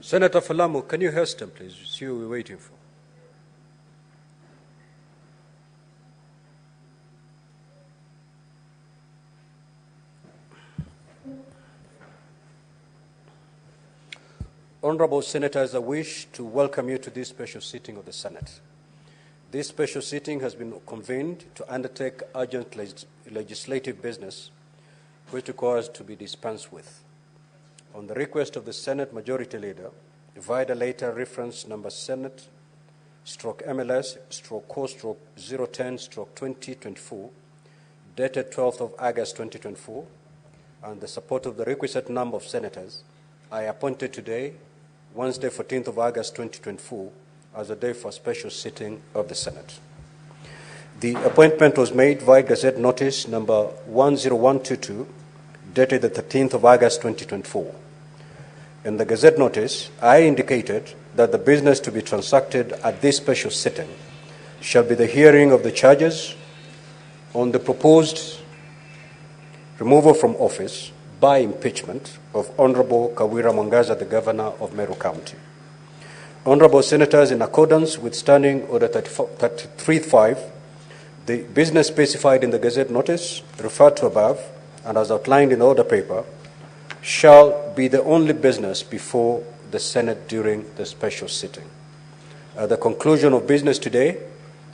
Senator Falamu, can you hasten, please? It's you we're waiting for. Honorable Senators, I wish to welcome you to this special sitting of the Senate. This special sitting has been convened to undertake urgent legislative business which requires to be dispensed with. On the request of the Senate Majority Leader, via letter reference number Senate/MLS/co/010/2024, dated 12th of August 2024, and the support of the requisite number of senators, I appointed today, Wednesday, 14th of August 2024, as a day for special sitting of the Senate. The appointment was made via Gazette Notice number 10122, dated the 13th of August 2024. In the Gazette Notice, I indicated that the business to be transacted at this special sitting shall be the hearing of the charges on the proposed removal from office by impeachment of Honorable Kawira Mwangaza, the Governor of Meru County. Honorable Senators, in accordance with Standing Order 33.5, the business specified in the Gazette Notice referred to above and as outlined in the order paper shall be the only business before the Senate during the special sitting. At the conclusion of business today,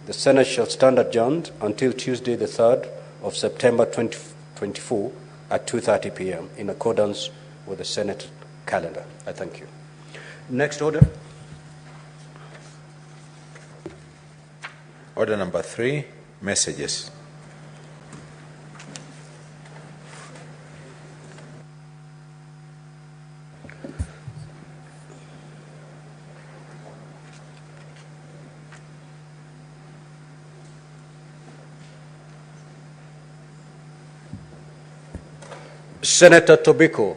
the Senate shall stand adjourned until Tuesday, the 3rd of September 2024 at 2:30 p.m. in accordance with the Senate calendar. I thank you. Next order. Order number 3, messages. Senator Tobiko,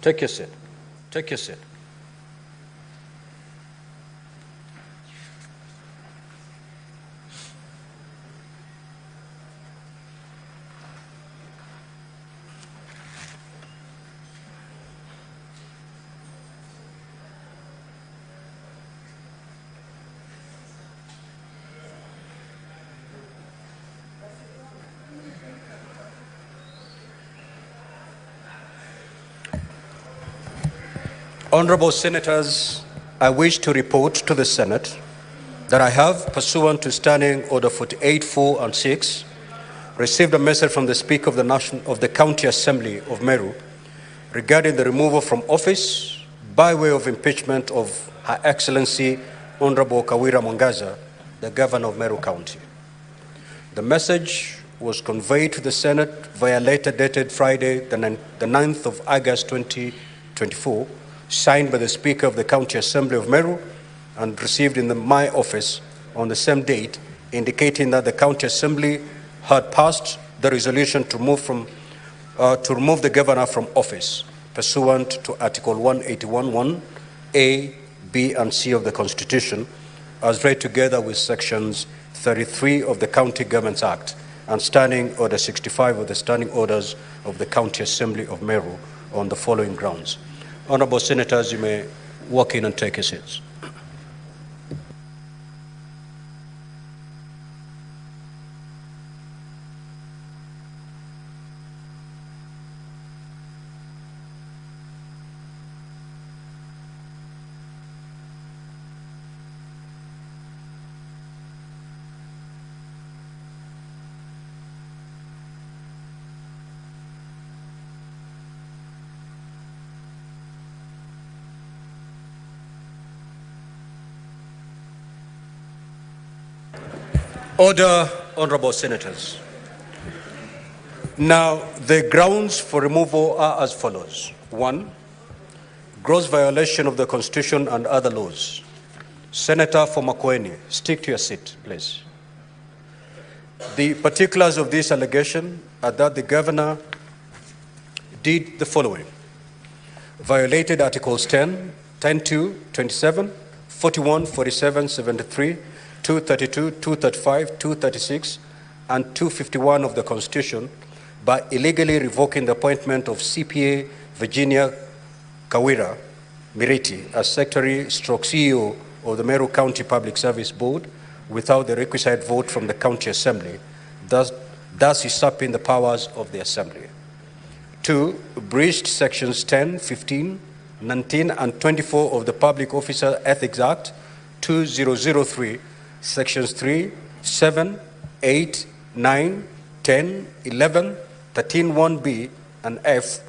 take your seat. Take your seat. Honorable Senators, I wish to report to the Senate that I have, pursuant to Standing Order 48, 4, and 6, received a message from the Speaker of the County Assembly of Meru regarding the removal from office by way of impeachment of Her Excellency Honorable Kawira Mwangaza, the Governor of Meru County. The message was conveyed to the Senate via letter dated Friday, the 9th of August 2024, signed by the Speaker of the County Assembly of Meru and received in my office on the same date, indicating that the County Assembly had passed the resolution to remove the Governor from office, pursuant to Article 181(1)(a), B, and C of the Constitution, as read together with Sections 33 of the County Governments Act and Standing Order 65 of the Standing Orders of the County Assembly of Meru on the following grounds. Honorable Senators, you may walk in and take your seats. Order, Honorable Senators. Now, the grounds for removal are as follows. 1, gross violation of the Constitution and other laws. Senator for Makueni, stick to your seat, please. The particulars of this allegation are that the Governor did the following. Violated Articles 10, 10.2, 27, 41, 47, 73, 232, 235, 236, and 251 of the Constitution by illegally revoking the appointment of CPA Virginia Kawira Miriti as Secretary/CEO of the Meru County Public Service Board without the requisite vote from the County Assembly, thus usurping the powers of the Assembly. 2. Breached Sections 10, 15, 19, and 24 of the Public Officer Ethics Act 2003, Sections 3, 7, 8, 9, 10, 11, 13, 1B, and F,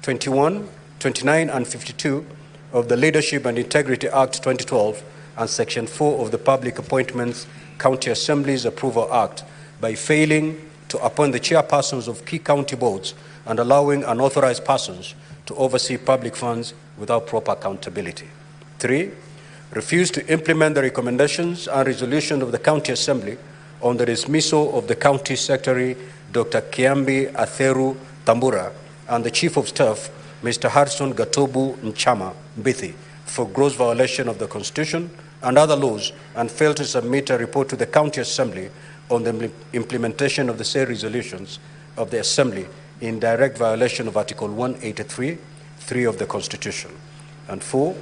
21, 29, and 52 of the Leadership and Integrity Act 2012, and Section 4 of the Public Appointments County Assemblies Approval Act by failing to appoint the chairpersons of key county boards and allowing unauthorized persons to oversee public funds without proper accountability. 3. Refused to implement the recommendations and resolution of the County Assembly on the dismissal of the County Secretary, Dr. Kiambi Atheru Tambura, and the Chief of Staff, Mr. Harrison Gatobu Nchama Mbithi, for gross violation of the Constitution and other laws, and failed to submit a report to the County Assembly on the implementation of the said resolutions of the Assembly in direct violation of Article 183(3) of the Constitution. And 4,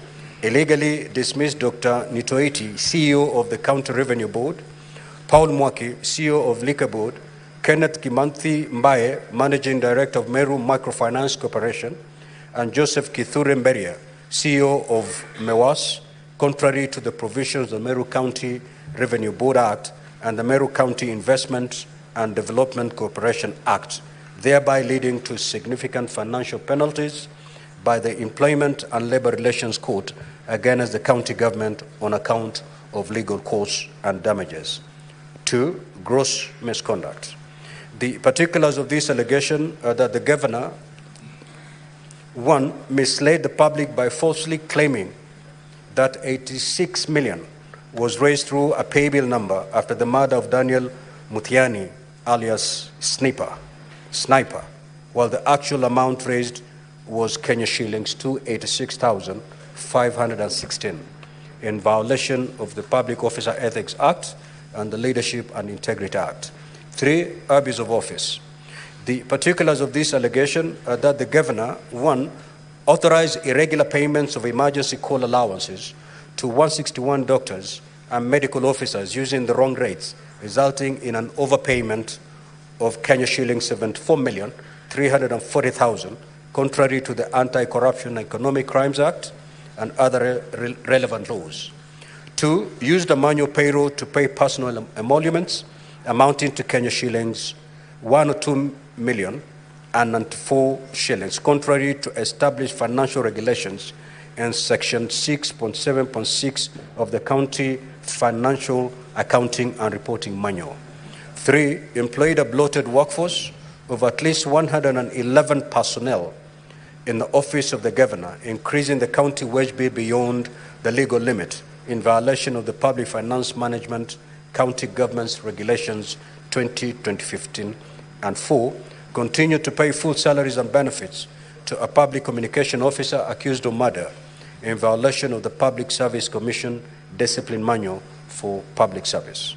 illegally dismissed Dr. Nitoeti, CEO of the County Revenue Board, Paul Mwaki, CEO of Liquor Board, Kenneth Kimanthi Mbaye, Managing Director of Meru Microfinance Corporation, and Joseph Kithure Mberia, CEO of MEWAS, contrary to the provisions of the Meru County Revenue Board Act and the Meru County Investment and Development Corporation Act, thereby leading to significant financial penalties by the Employment and Labor Relations Court against the county government on account of legal costs and damages. 2. Gross misconduct. The particulars of this allegation are that the governor, 1, misled the public by falsely claiming that 86 million was raised through a paybill number after the murder of Daniel Mutiani, alias Sniper, while the actual amount raised was Kenya shillings 286,516, in violation of the Public Officer Ethics Act and the Leadership and Integrity Act. 3. Abuse of office. The particulars of this allegation are that the governor, 1, authorized irregular payments of emergency call allowances to 161 doctors and medical officers using the wrong rates, resulting in an overpayment of Kenya shillings 74,340,000, contrary to the Anti-Corruption and Economic Crimes Act and other relevant laws. 2. Used a manual payroll to pay personal emoluments amounting to Kenya shillings 1 or 2 million and 94 shillings, contrary to established financial regulations in Section 6.7.6 of the County Financial Accounting and Reporting Manual. 3. Employed a bloated workforce of at least 111 personnel in the office of the governor, increasing the county wage bill beyond the legal limit in violation of the Public Finance Management County Government's Regulations 2015. And 4. Continued to pay full salaries and benefits to a public communication officer accused of murder in violation of the Public Service Commission Discipline Manual for Public Service.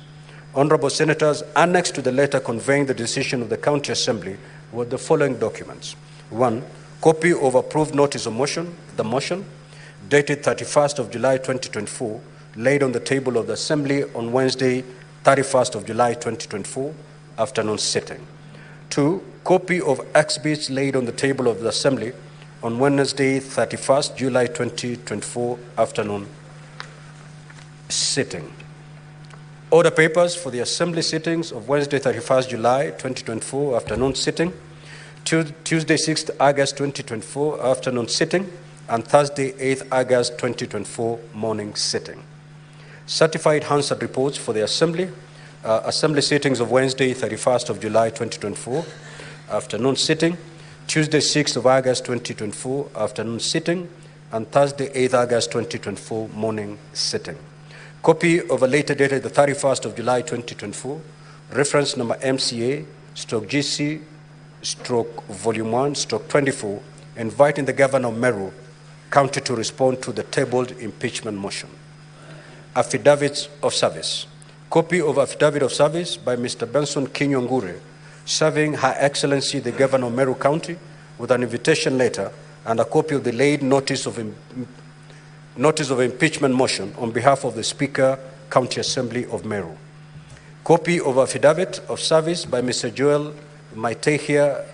Honorable Senators, annexed to the letter conveying the decision of the County Assembly were the following documents. 1. Copy of approved notice of motion, dated 31st of July 2024, laid on the table of the Assembly on Wednesday, 31st of July 2024, afternoon sitting. 2. Copy of exhibits laid on the table of the Assembly on Wednesday, 31st July 2024, afternoon sitting. Order papers for the Assembly sittings of Wednesday, 31st July 2024, afternoon sitting, Tuesday, 6th August 2024, afternoon sitting, and Thursday, 8th August 2024, morning sitting. Certified Hansard reports for the Assembly sittings of Wednesday, 31st of July 2024, afternoon sitting, Tuesday, 6th of August 2024, afternoon sitting, and Thursday, 8th August 2024, morning sitting. Copy of a later dated the 31st of July 2024, reference number MCA/GC/Volume 1/24, inviting the Governor of Meru County to respond to the tabled impeachment motion. Affidavits of service. Copy of affidavit of service by Mr. Benson Kinyongure, serving Her Excellency the Governor of Meru County with an invitation letter and a copy of the laid notice of notice of impeachment motion on behalf of the Speaker, County Assembly of Meru. Copy of affidavit of service by Mr. Joel Maitehia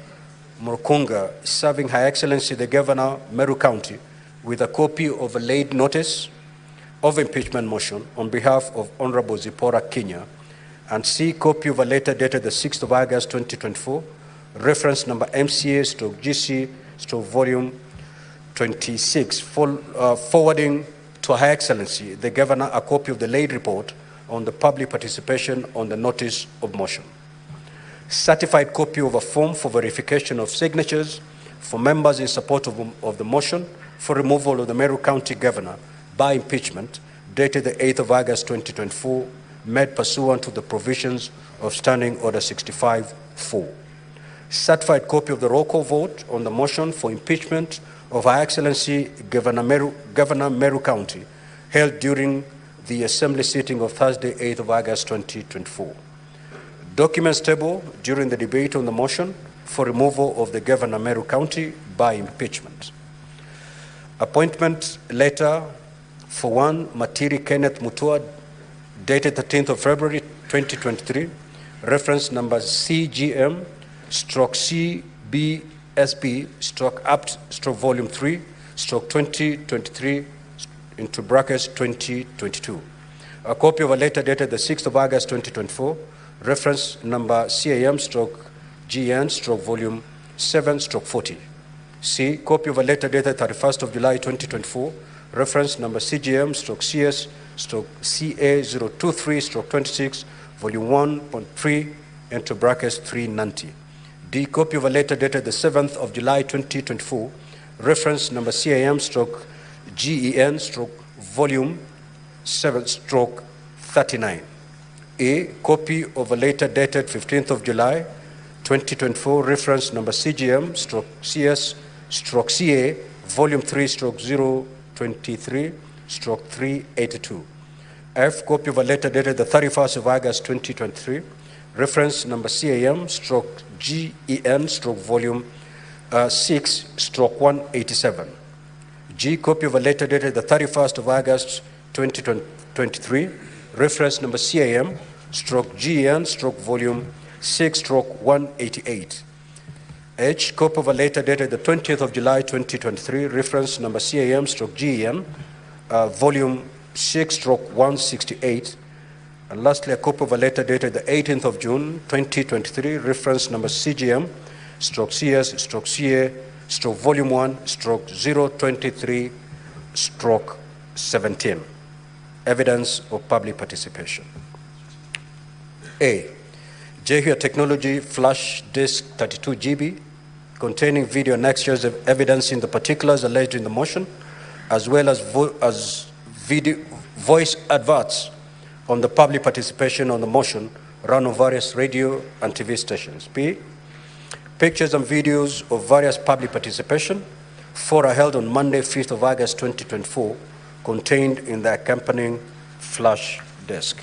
Murkunga, serving Her Excellency the Governor, Meru County, with a copy of a laid notice of impeachment motion on behalf of Honorable Zipporah Kenya, and C, copy of a letter dated the 6th of August 2024, reference number MCA/GC/volume 26, forwarding to Her Excellency the Governor a copy of the laid report on the public participation on the notice of motion. Certified copy of a form for verification of signatures for members in support of the motion for removal of the Meru County Governor by impeachment, dated the 8th of August 2024, made pursuant to the provisions of Standing Order 65-4. Certified copy of the roll call vote on the motion for impeachment of Her Excellency Governor Meru County, held during the Assembly sitting of Thursday, 8th of August 2024. Documents table during the debate on the motion for removal of the Governor Meru County by impeachment. Appointment letter for one Matiri Kenneth Mutua, dated 13th of February 2023, reference number CGM/CBSP/Apt/Volume 3/2023 into brackets 2022. A copy of a letter dated the 6th of August 2024, reference number CAM/GN/Volume 7/40. C, copy of a letter dated 31st of July 2024, reference number CGM/CS/CA023/26, Volume 1.3 into brackets 390. D, copy of a letter dated the 7th of July 2024, reference number CAM/GEN/Volume 7/39. A, copy of a letter dated 15th of July 2024, reference number CGM/CS/CA, Volume 3/023/382. F, copy of a letter dated the 31st of August 2023, reference number CAM/GEN/Volume 6/187. G, copy of a letter dated the 31st of August 2023, reference number CAM/GEN/Volume 6/188. H, copy of a letter dated the 20th of July 2023, reference number CAM/GEN, Volume 6/168. And lastly, a copy of a letter dated the 18th of June 2023, reference number CGM/CS/CA/Volume 1/023/17. Evidence of public participation. A, JHUA Technology Flash Disk 32 GB, containing video and extras of evidence in the particulars alleged in the motion, as well as video voice adverts on the public participation on the motion run on various radio and TV stations. B, pictures and videos of various public participation, 4 are held on Monday, 5th of August 2024, contained in the accompanying flash disk.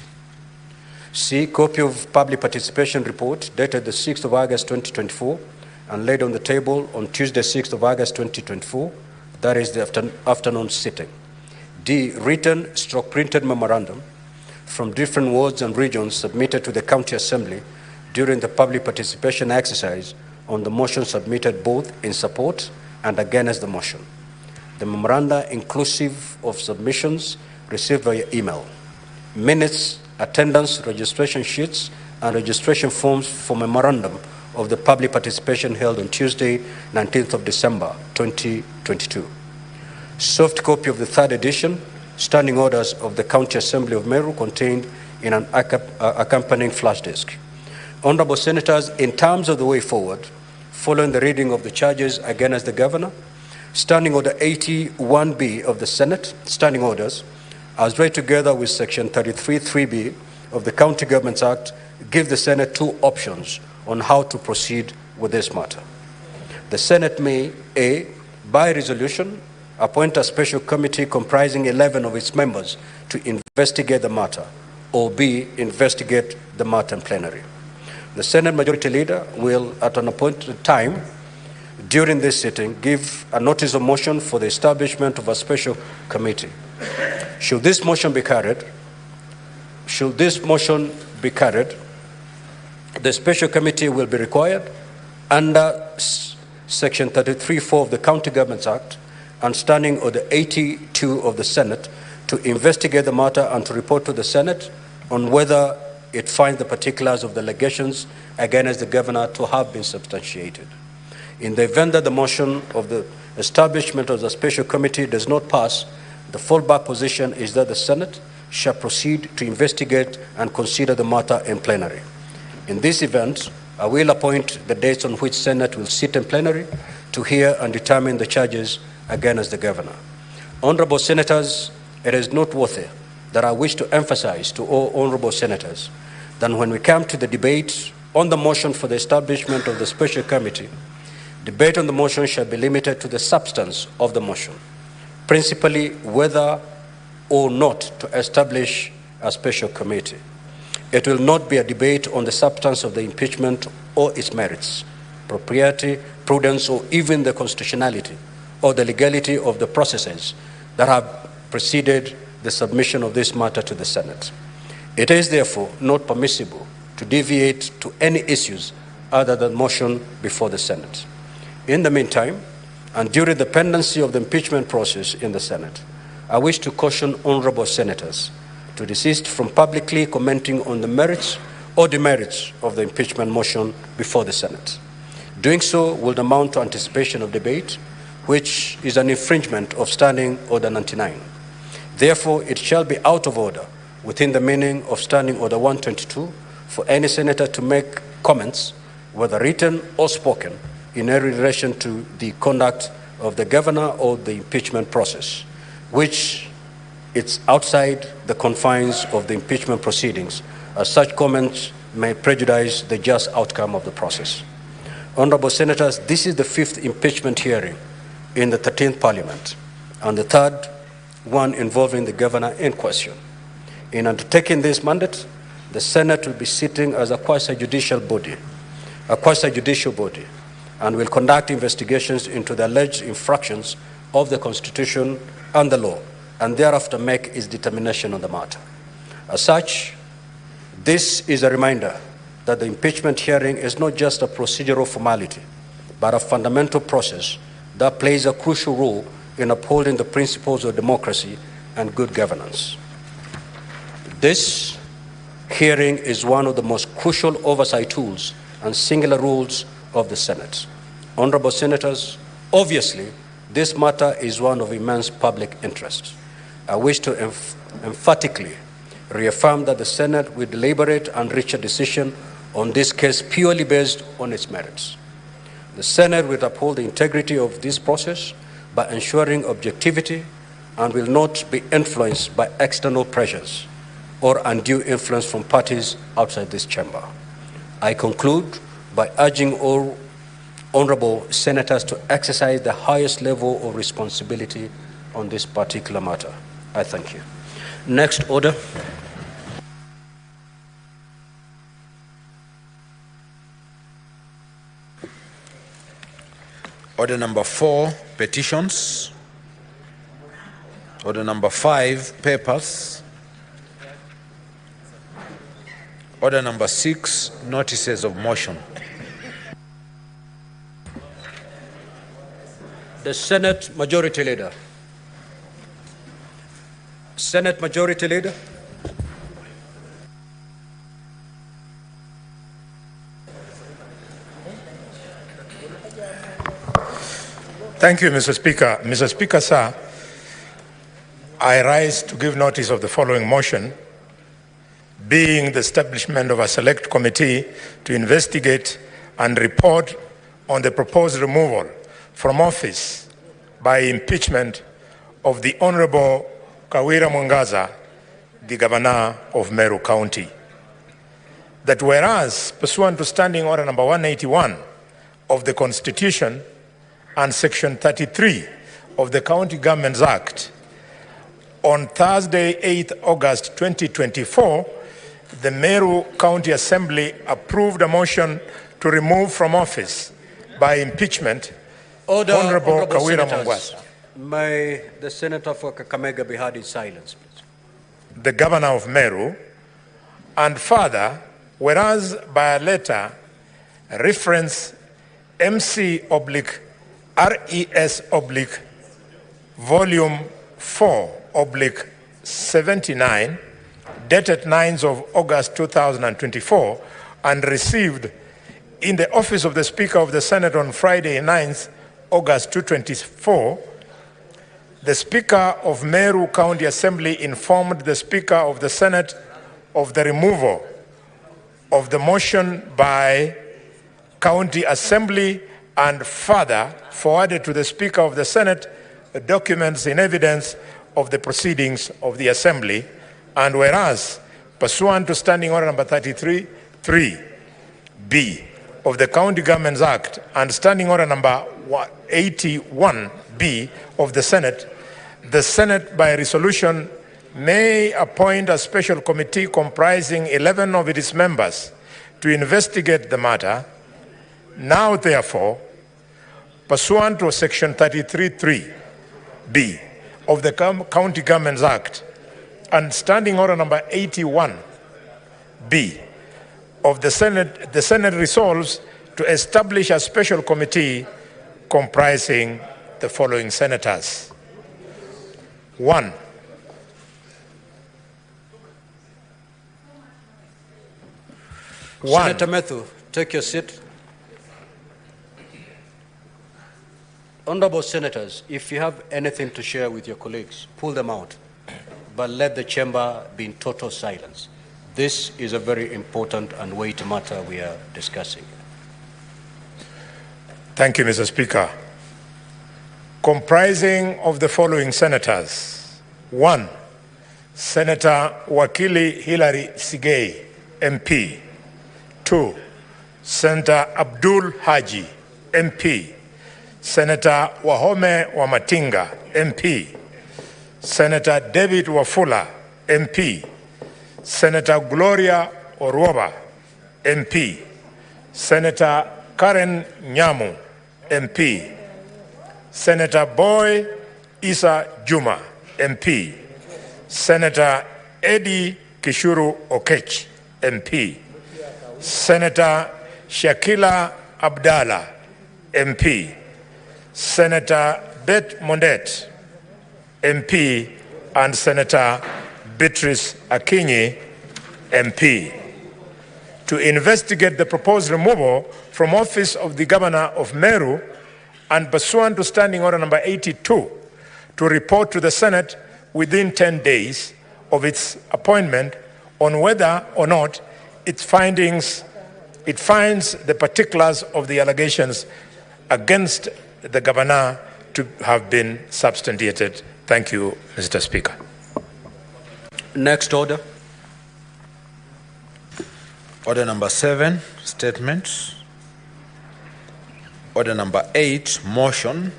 C, copy of public participation report dated the 6th of August 2024 and laid on the table on Tuesday, 6th of August 2024, that is the afternoon sitting. D, written/printed memorandum from different wards and regions submitted to the County Assembly during the public participation exercise on the motion, submitted both in support and against the motion. The memoranda inclusive of submissions received via email, minutes, attendance, registration sheets, and registration forms for memorandum of the public participation held on Tuesday, 19th of December, 2022. Soft copy of the 3rd edition, standing orders of the County Assembly of Meru, contained in an accompanying flash disk. Honorable Senators, in terms of the way forward, following the reading of the charges against the Governor, Standing Order 81B of the Senate, Standing Orders, as read together with Section 33(3)B of the County Governments Act, give the Senate 2 options on how to proceed with this matter. The Senate may, A, by resolution, appoint a special committee comprising 11 of its members to investigate the matter, or B, investigate the matter in plenary. The Senate Majority Leader will, at an appointed time during this sitting, give a notice of motion for the establishment of a special committee. Should this motion be carried, the special committee will be required under Section 33(4) of the County Governments Act and Standing Order 82 of the Senate to investigate the matter and to report to the Senate on whether it finds the particulars of the allegations against the governor to have been substantiated. In the event that the motion of the establishment of the special committee does not pass, the fallback position is that the Senate shall proceed to investigate and consider the matter in plenary. In this event, I will appoint the dates on which Senate will sit in plenary to hear and determine the charges against the governor. Honorable Senators, it is noteworthy that I wish to emphasize to all honorable senators that when we come to the debate on the motion for the establishment of the special committee, debate on the motion shall be limited to the substance of the motion, principally whether or not to establish a special committee. It will not be a debate on the substance of the impeachment or its merits, propriety, prudence, or even the constitutionality or the legality of the processes that have preceded the submission of this matter to the Senate. It is therefore not permissible to deviate to any issues other than motion before the Senate. In the meantime, and during the pendency of the impeachment process in the Senate, I wish to caution honorable senators to desist from publicly commenting on the merits or demerits of the impeachment motion before the Senate. Doing so will amount to anticipation of debate, which is an infringement of Standing Order 99. Therefore, it shall be out of order within the meaning of Standing Order 122 for any senator to make comments, whether written or spoken, in any relation to the conduct of the governor or the impeachment process, which it's outside the confines of the impeachment proceedings, as such comments may prejudice the just outcome of the process. Honorable Senators, this is the 5th impeachment hearing in the 13th Parliament, and the 3rd one involving the governor in question. In undertaking this mandate, the Senate will be sitting as a quasi-judicial body, and will conduct investigations into the alleged infractions of the Constitution and the law, and thereafter make its determination on the matter. As such, this is a reminder that the impeachment hearing is not just a procedural formality, but a fundamental process that plays a crucial role in upholding the principles of democracy and good governance. This hearing is one of the most crucial oversight tools and singular rules of the Senate. Honorable Senators, obviously, this matter is one of immense public interest. I wish to emphatically reaffirm that the Senate will deliberate and reach a decision on this case purely based on its merits. The Senate will uphold the integrity of this process by ensuring objectivity and will not be influenced by external pressures or undue influence from parties outside this chamber. I conclude by urging all honorable senators to exercise the highest level of responsibility on this particular matter. I thank you. Next order. Order number 4, petitions. Order number 5, papers. Order number 6, notices of motion. The Senate Majority Leader. Senate Majority Leader. Thank you, Mr. Speaker. Mr. Speaker, sir, I rise to give notice of the following motion, being the establishment of a select committee to investigate and report on the proposed removal from office by impeachment of the Honorable Kawira Mwangaza, the Governor of Meru County. That whereas, pursuant to Standing Order number 181 of the Constitution and Section 33 of the County Governments Act, on Thursday, 8th August 2024, the Meru County Assembly approved a motion to remove from office by impeachment Honorable Kawira Mwangaza. May the Senator for Kakamega be heard in silence, please. The Governor of Meru, and further, whereas by a letter reference MC/RES/ volume 4/79, dated 9th of August 2024, and received in the office of the Speaker of the Senate on Friday, 9th August 2024, the Speaker of Meru County Assembly informed the Speaker of the Senate of the removal of the motion by County Assembly, and further forwarded to the Speaker of the Senate documents in evidence of the proceedings of the Assembly. And whereas, pursuant to Standing Order number 33(3)(b) of the County Governments Act and Standing Order number 81(b) of the Senate by resolution may appoint a special committee comprising 11 of its members to investigate the matter. Now, therefore, pursuant to Section 33(3)(b) of the County Governments Act and Standing Order number 81(b) of the Senate resolves to establish a special committee comprising the following senators. 1. Senator Methu, take your seat. Honorable Senators, if you have anything to share with your colleagues, pull them out, but let the chamber be in total silence. This is a very important and weighty matter we are discussing. Thank you, Mr. Speaker. Comprising of the following senators. 1. Senator Wakili Hilary Sigei, MP. 2. Senator Abdul Haji, MP. Senator Wahome Wamatinga, MP. Senator David Wafula, MP. Senator Gloria Orwoba, MP. Senator Karen Nyamu, MP. Senator Boy Isa Juma, MP. Senator Eddie Kishuru Okech, MP. Senator Shakila Abdallah, MP. Senator Bet Mondet, MP, and Senator Beatrice Akinyi, MP, to investigate the proposed removal from office of the Governor of Meru, and pursuant to Standing Order number 82, to report to the Senate within 10 days of its appointment on whether or not it finds the particulars of the allegations against the Governor to have been substantiated. Thank you, Mr. Speaker. Next order. Order number 7, statements. Order number 8, motion,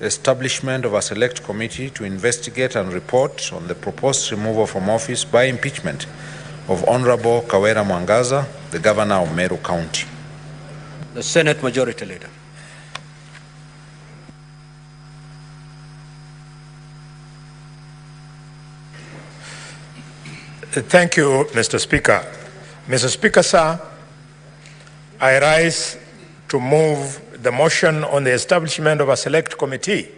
establishment of a select committee to investigate and report on the proposed removal from office by impeachment of Honorable Kawira Mwangaza, the Governor of Meru County. The Senate Majority Leader. Thank you, Mr. Speaker. Mr. Speaker, sir, I rise to move the motion on the establishment of a select committee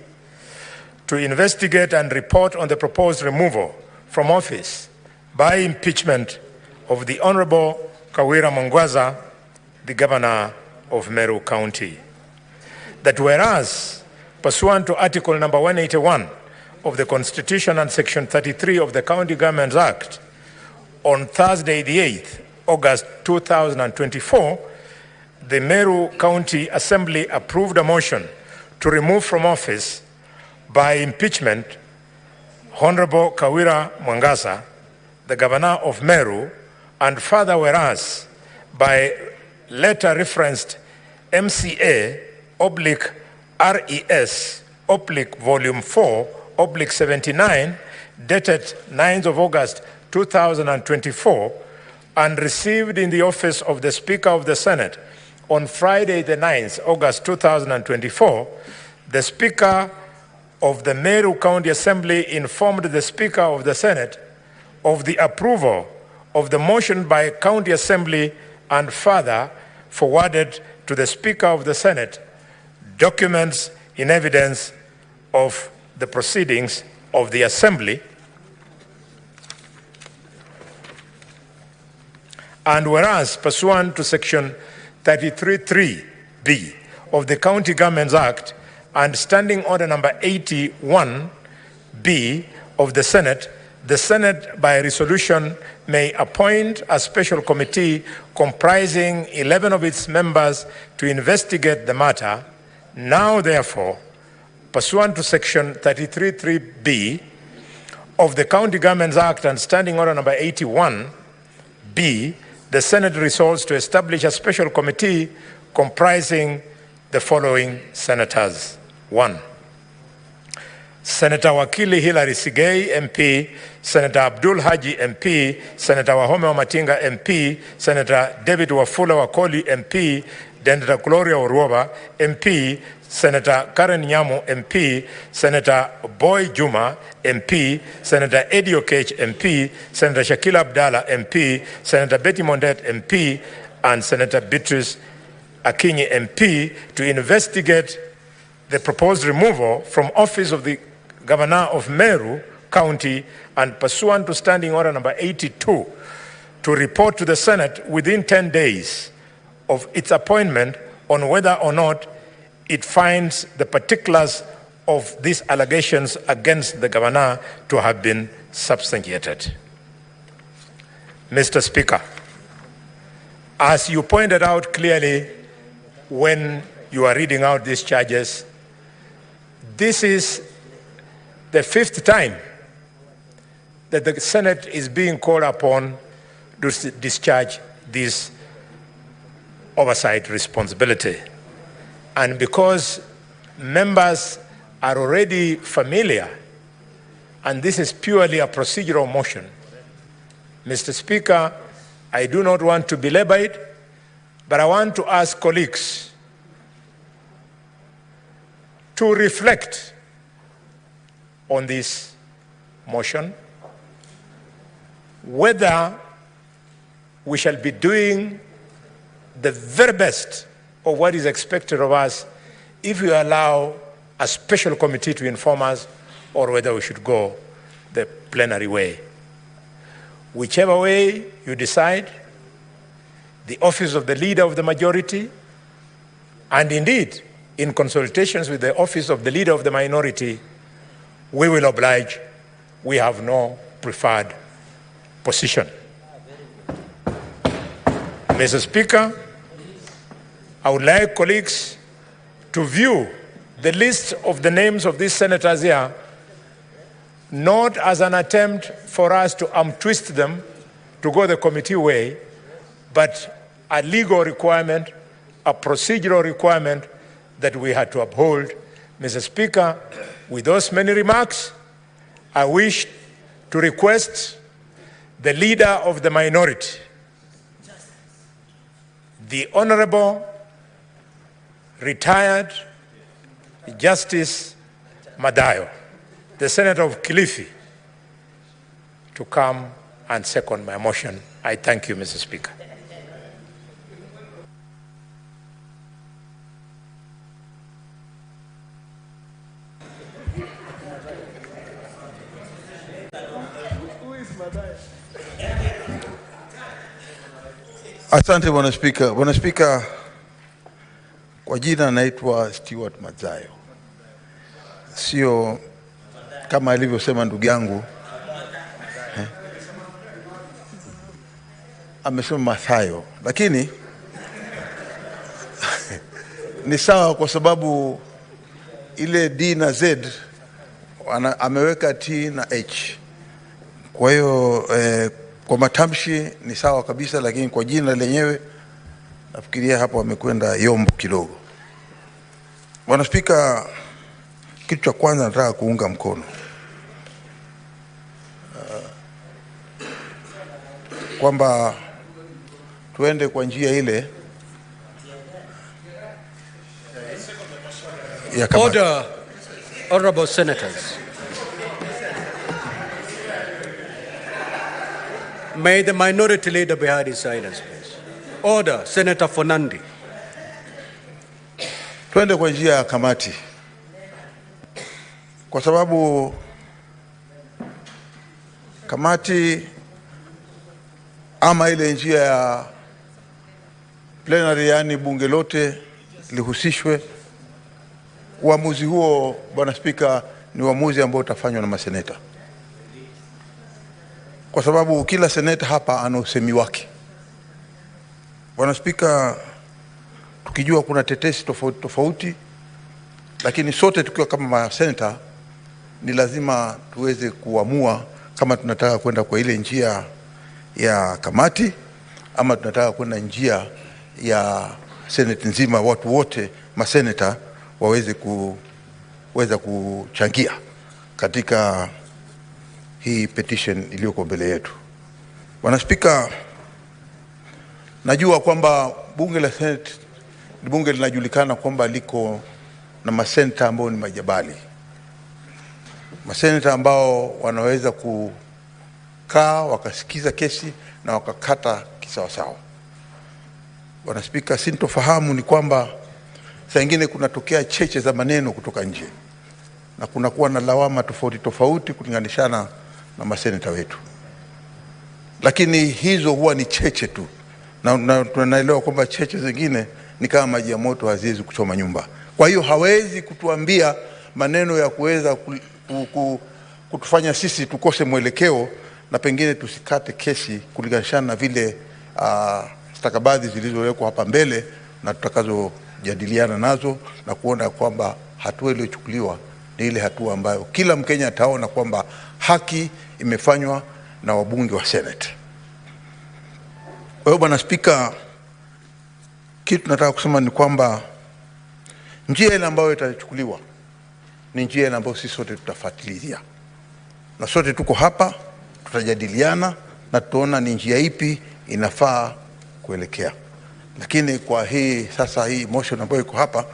to investigate and report on the proposed removal from office by impeachment of the Honorable Kawira Mwangaza, the Governor of Meru County. That whereas, pursuant to Article number 181 of the Constitution and Section 33 of the County Governments Act, on Thursday, the 8th August 2024, the Meru County Assembly approved a motion to remove from office by impeachment Honorable Kawira Mwangaza, the Governor of Meru, and further whereas by letter referenced MCA/RES/volume 4/79, dated 9th of August 2024, and received in the office of the Speaker of the Senate on Friday, the 9th August 2024, the Speaker of the Meru County Assembly informed the Speaker of the Senate of the approval of the motion by County Assembly and further forwarded to the Speaker of the Senate documents in evidence of the proceedings of the Assembly. And whereas, pursuant to Section 33(3)(b) of the County Governments Act and Standing Order Number 81(b) of the Senate by resolution may appoint a special committee comprising 11 of its members to investigate the matter. Now, therefore, pursuant to Section 33(3)(b) of the County Governments Act and Standing Order Number 81(b), the Senate resolves to establish a special committee comprising the following senators. 1. Senator Wakili Hilary Sigei, MP, Senator Abdul Haji, MP, Senator Wahome Wamatinga, MP, Senator David Wafula Wakoli, MP, Senator Gloria Oruoba, MP, Senator Karen Nyamu, MP, Senator Boy Juma, MP, Senator Eddie Okech, MP, Senator Shakila Abdallah, MP, Senator Betty Mondet, MP, and Senator Beatrice Akinyi, MP, to investigate the proposed removal from office of the Governor of Meru County and pursuant to Standing Order Number 82, to report to the Senate within 10 days of its appointment on whether or not it finds the particulars of these allegations against the Governor to have been substantiated. Mr. Speaker, as you pointed out clearly when you are reading out these charges, this is the 5th time that the Senate is being called upon to discharge this oversight responsibility. And because members are already familiar, and this is purely a procedural motion, Mr. Speaker, I do not want to belabor it, but I want to ask colleagues to reflect on this motion, whether we shall be doing the very best of what is expected of us if we allow a special committee to inform us, or whether we should go the plenary way. Whichever way you decide, the office of the leader of the majority, and indeed in consultations with the office of the leader of the minority, we will oblige. We have no preferred position. Mr. Speaker, I would like colleagues to view the list of the names of these senators here not as an attempt for us to twist them to go the committee way, but a legal requirement, a procedural requirement that we had to uphold. Mr. Speaker, with those many remarks, I wish to request the leader of the minority, the Honorable retired Justice Madayo, the Senator of Kilifi, to come and second my motion. I thank you, Mr. Speaker. Asante Bwana Spika. Bwana Spika, kwa jina naitwa Stewart Madzayo. Sio kama alivyosema ndugu yangu. Amesema Mathayo, lakini ni sawa kwa sababu ile D na Z ameweka T na H. Kwa hiyo kwa matamshi ni sawa kabisa, lakini kwa jina lenyewe nafikiria hapo amekwenda yombo kidogo. Bwana Spika, kitu cha kwanza nataka kuunga mkono kwamba tuende kwa njia ile ya kamati. Order. Honorable Senators, may the minority leader be heard in silence, please. Order, Senator Fonandi. Twende kwa njia ya kamati, kwa sababu kamati ama ile njia ya plenary, yani bunge lote lihusishwe. Uamuzi huo, Bwana Spika, ni uamuzi ambao utafanywa na maseneta, kwa sababu kila seneta hapa ana usemi wake. Bwana Spika, tukijua kuna tetesi tofauti tofauti, lakini sote tukiwa kama maseneta ni lazima tuweze kuamua kama tunataka kwenda kwa ile njia ya kamati ama tunataka kwenda njia ya seneti nzima, watu wote maseneta waweze kuchangia katika hii petition iliyoko mbele yetu. Bwana Spika, najua kwamba bunge la Senate ni bunge linajulikana kwamba liko na maseneta ambao ni majabali, maseneta ambao wanaweza kukaa wakasikiza kesi na wakakata kisawasawa. Bwana Spika, sintofahamu ni kwamba saa nyingine kunatokea cheche za maneno kutoka nje na kunakuwa na lawama tofauti tofauti kulinganishana na maseneta wetu, lakini hizo huwa ni cheche tu, na tunaelewa kwamba cheche zingine ni kama maji ya moto, haziwezi kuchoma nyumba. Kwa hiyo hawezi kutuambia maneno ya kuweza kutufanya sisi tukose mwelekeo na pengine tusikate kesi kulinganishana na vile stakabadhi zilizowekwa hapa mbele na tutakazojadiliana nazo na kuona kwamba hatua iliyochukuliwa ni ile hatua ambayo kila Mkenya ataona kwamba haki imefanywa na wabunge wa Senate. Kwa hiyo Bwana Spika, kitu tunataka kusema ni kwamba njia ile ambayo itachukuliwa ni njia ile ambayo sisi sote tutafuatilia, na sote tuko hapa, tutajadiliana na tutaona ni njia ipi inafaa kuelekea. Lakini kwa hii sasa, hii motion ambayo iko hapa,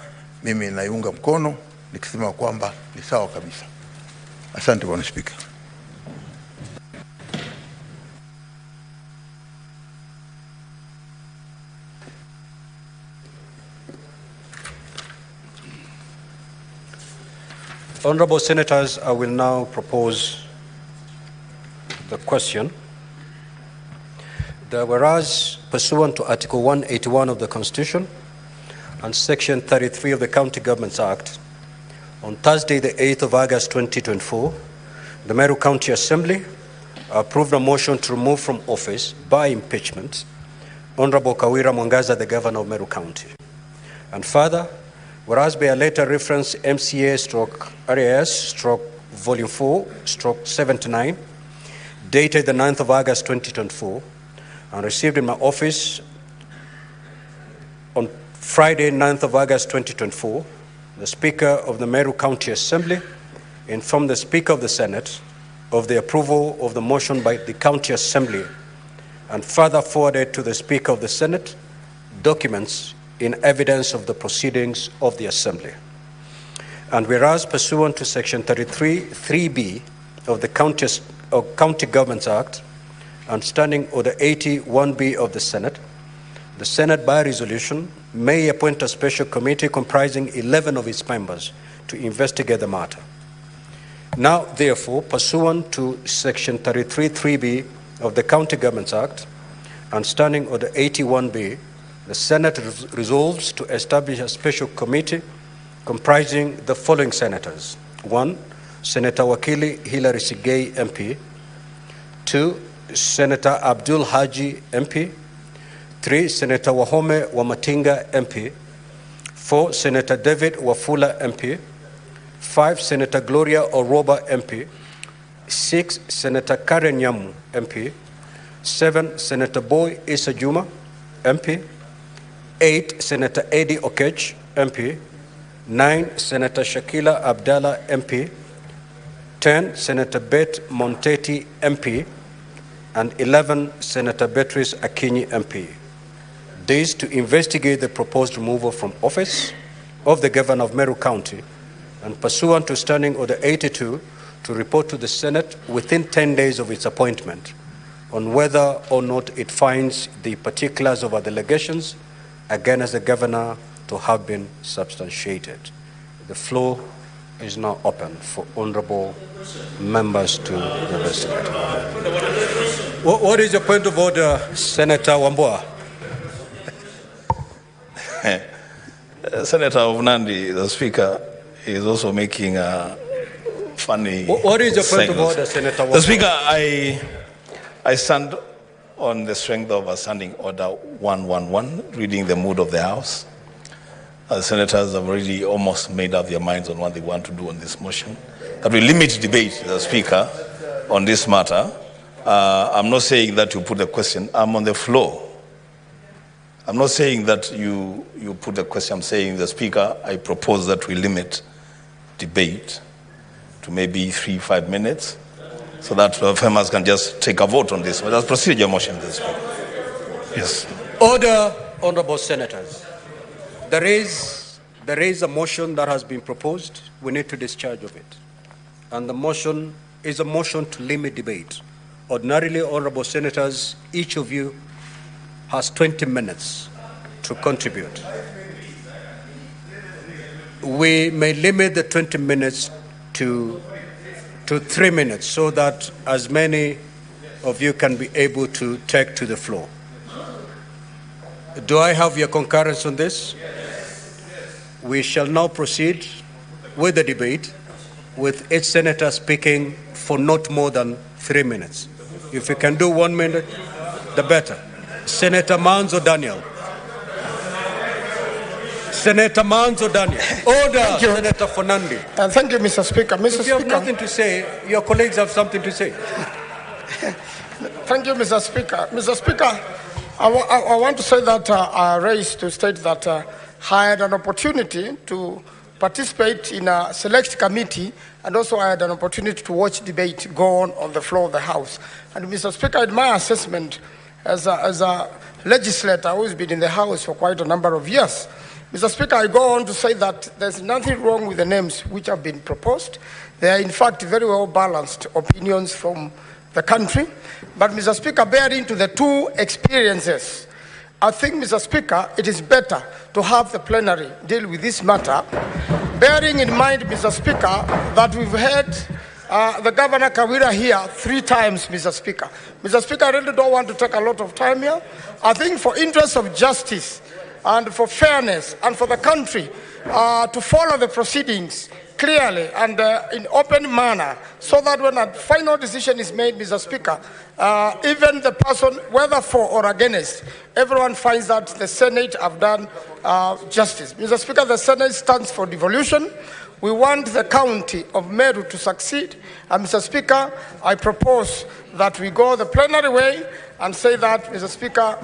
mimi naiunga mkono nikisema kwamba ni sawa kabisa. Asante Bwana Spika. Honorable Senators, I will now propose the question. Whereas, pursuant to Article 181 of the Constitution and Section 33 of the County Governments Act, on Thursday, the 8th of August 2024, the Meru County Assembly approved a motion to remove from office by impeachment Honorable Kawira Mwangaza, the Governor of Meru County. And further, whereas by a letter reference MCA/RAS/Volume 4/79, dated the 9th of August 2024, and received in my office on Friday, 9th of August 2024, the Speaker of the Meru County Assembly informed the Speaker of the Senate of the approval of the motion by the County Assembly and further forwarded to the Speaker of the Senate documents in evidence of the proceedings of the Assembly. And whereas pursuant to Section 33(3)(b) of the County Governments Act and Standing Order 81(b) of the Senate by resolution may appoint a special committee comprising 11 of its members to investigate the matter. Now, therefore, pursuant to Section 33(3)(b) of the County Governments Act and Standing Order 81(b), the Senate resolves to establish a special committee comprising the following senators. 1. Senator Wakili Hilary Sigei, MP. 2. Senator Abdul Haji, MP. 3. Senator Wahome Wamatinga, MP. 4. Senator David Wafula, MP. 5. Senator Gloria Oroba, MP. 6. Senator Karen Nyamu, MP. 7. Senator Boy Issa Juma, MP. 8. Senator Eddie Okech, MP. 9. Senator Shakila Abdallah, MP. 10. Senator Beth Monteti, MP. And 11. Senator Beatrice Akinyi, MP. This to investigate the proposed removal from office of the Governor of Meru County and pursuant to Standing Order 82, to report to the Senate within 10 days of its appointment on whether or not it finds the particulars of our delegations against the governor to have been substantiated. The floor is now open for honorable members to investigate. What is your point of order, Senator Wambua? Senator of Nandi, the Speaker, is also making a funny. What is your point of order, Senator Wambua? The Speaker, I stand on the strength of a Standing Order 111, reading the mood of the House. Senators have already almost made up their minds on what they want to do on this motion. That we limit debate, the Speaker, on this matter. I'm not saying that you put the question. I'm on the floor. I'm not saying that you put the question. I'm saying, the Speaker, I propose that we limit debate to maybe 3-5 minutes, so that members can just take a vote on this. But that's procedure motion, this Speaker. Yes. Order, honorable senators. There is a motion that has been proposed. We need to discharge of it. And the motion is a motion to limit debate. Ordinarily, honorable senators, each of you has 20 minutes to contribute. We may limit the 20 minutes to 3 minutes so that as many of you can be able to take to the floor. Do I have your concurrence on this? We shall now proceed with the debate, with each senator speaking for not more than 3 minutes. If we can do 1 minute, the better. Senator Manzo Daniel. Senator Manzo Daniel. Order, Senator Fernandi. Thank you, Mr. Speaker. If you have nothing to say, your colleagues have something to say. Thank you, Mr. Speaker. Mr. Speaker, I want to say that I raised to state that I had an opportunity to participate in a select committee, and also I had an opportunity to watch debate go on the floor of the House. And Mr. Speaker, in my assessment as a legislator who has been in the House for quite a number of years, Mr. Speaker, I go on to say that there's nothing wrong with the names which have been proposed. They are, in fact, very well balanced opinions from the country. But, Mr. Speaker, bearing to the two experiences, I think, Mr. Speaker, it is better to have the plenary deal with this matter, bearing in mind, Mr. Speaker, that we've had the Governor Kawira here 3 times, Mr. Speaker. Mr. Speaker, I really don't want to take a lot of time here. I think for interest of justice and for fairness and for the country to follow the proceedings clearly and in open manner, so that when a final decision is made, Mr. Speaker, even the person, whether for or against, everyone finds that the Senate have done justice. Mr. Speaker, the Senate stands for devolution. We want the county of Meru to succeed. And Mr. Speaker, I propose that we go the plenary way and say that, Mr. Speaker,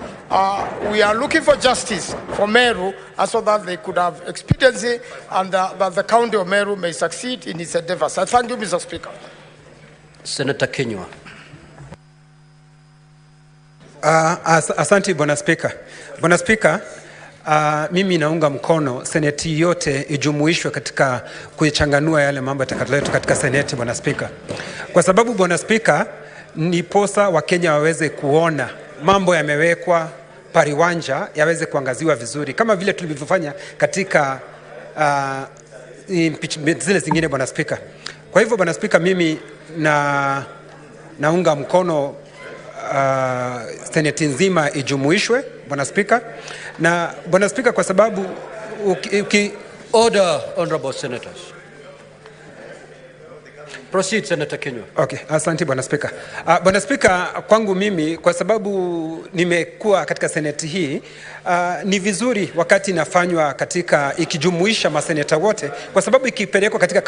we are looking for justice for Meru, so that they could have expediency and that the county of Meru may succeed in its endeavors. I thank you, Mr. Speaker. Senator Kinyua. Asante Bwana Spika. Bwana Spika, mimi naunga mkono seneti yote ijumuishwe katika kuichanganua yale mambo yatakayoletwa katika seneti, Bwana Spika. Kwa sababu, Bwana Spika, ni posa wa Kenya waweze kuona mambo yamewekwa pariwanja, yaweze kuangaziwa vizuri kama vile tulivyofanya katika impeachment zile zingine, Bwana Spika. Kwa hivyo, Bwana Spika, mimi naunga mkono seneti nzima ijumuishwe, Bwana Spika. Na Bwana Spika, kwa sababu Order, honorable senators. Proceed, Senator Kinyua. Okay, asante Bwana Spika. Bwana Spika, kwangu mimi, kwa sababu nimekuwa katika seneti hii, ni vizuri wakati inafanywa katika ikijumuisha maseneta wote, kwa sababu ikipelekwa katika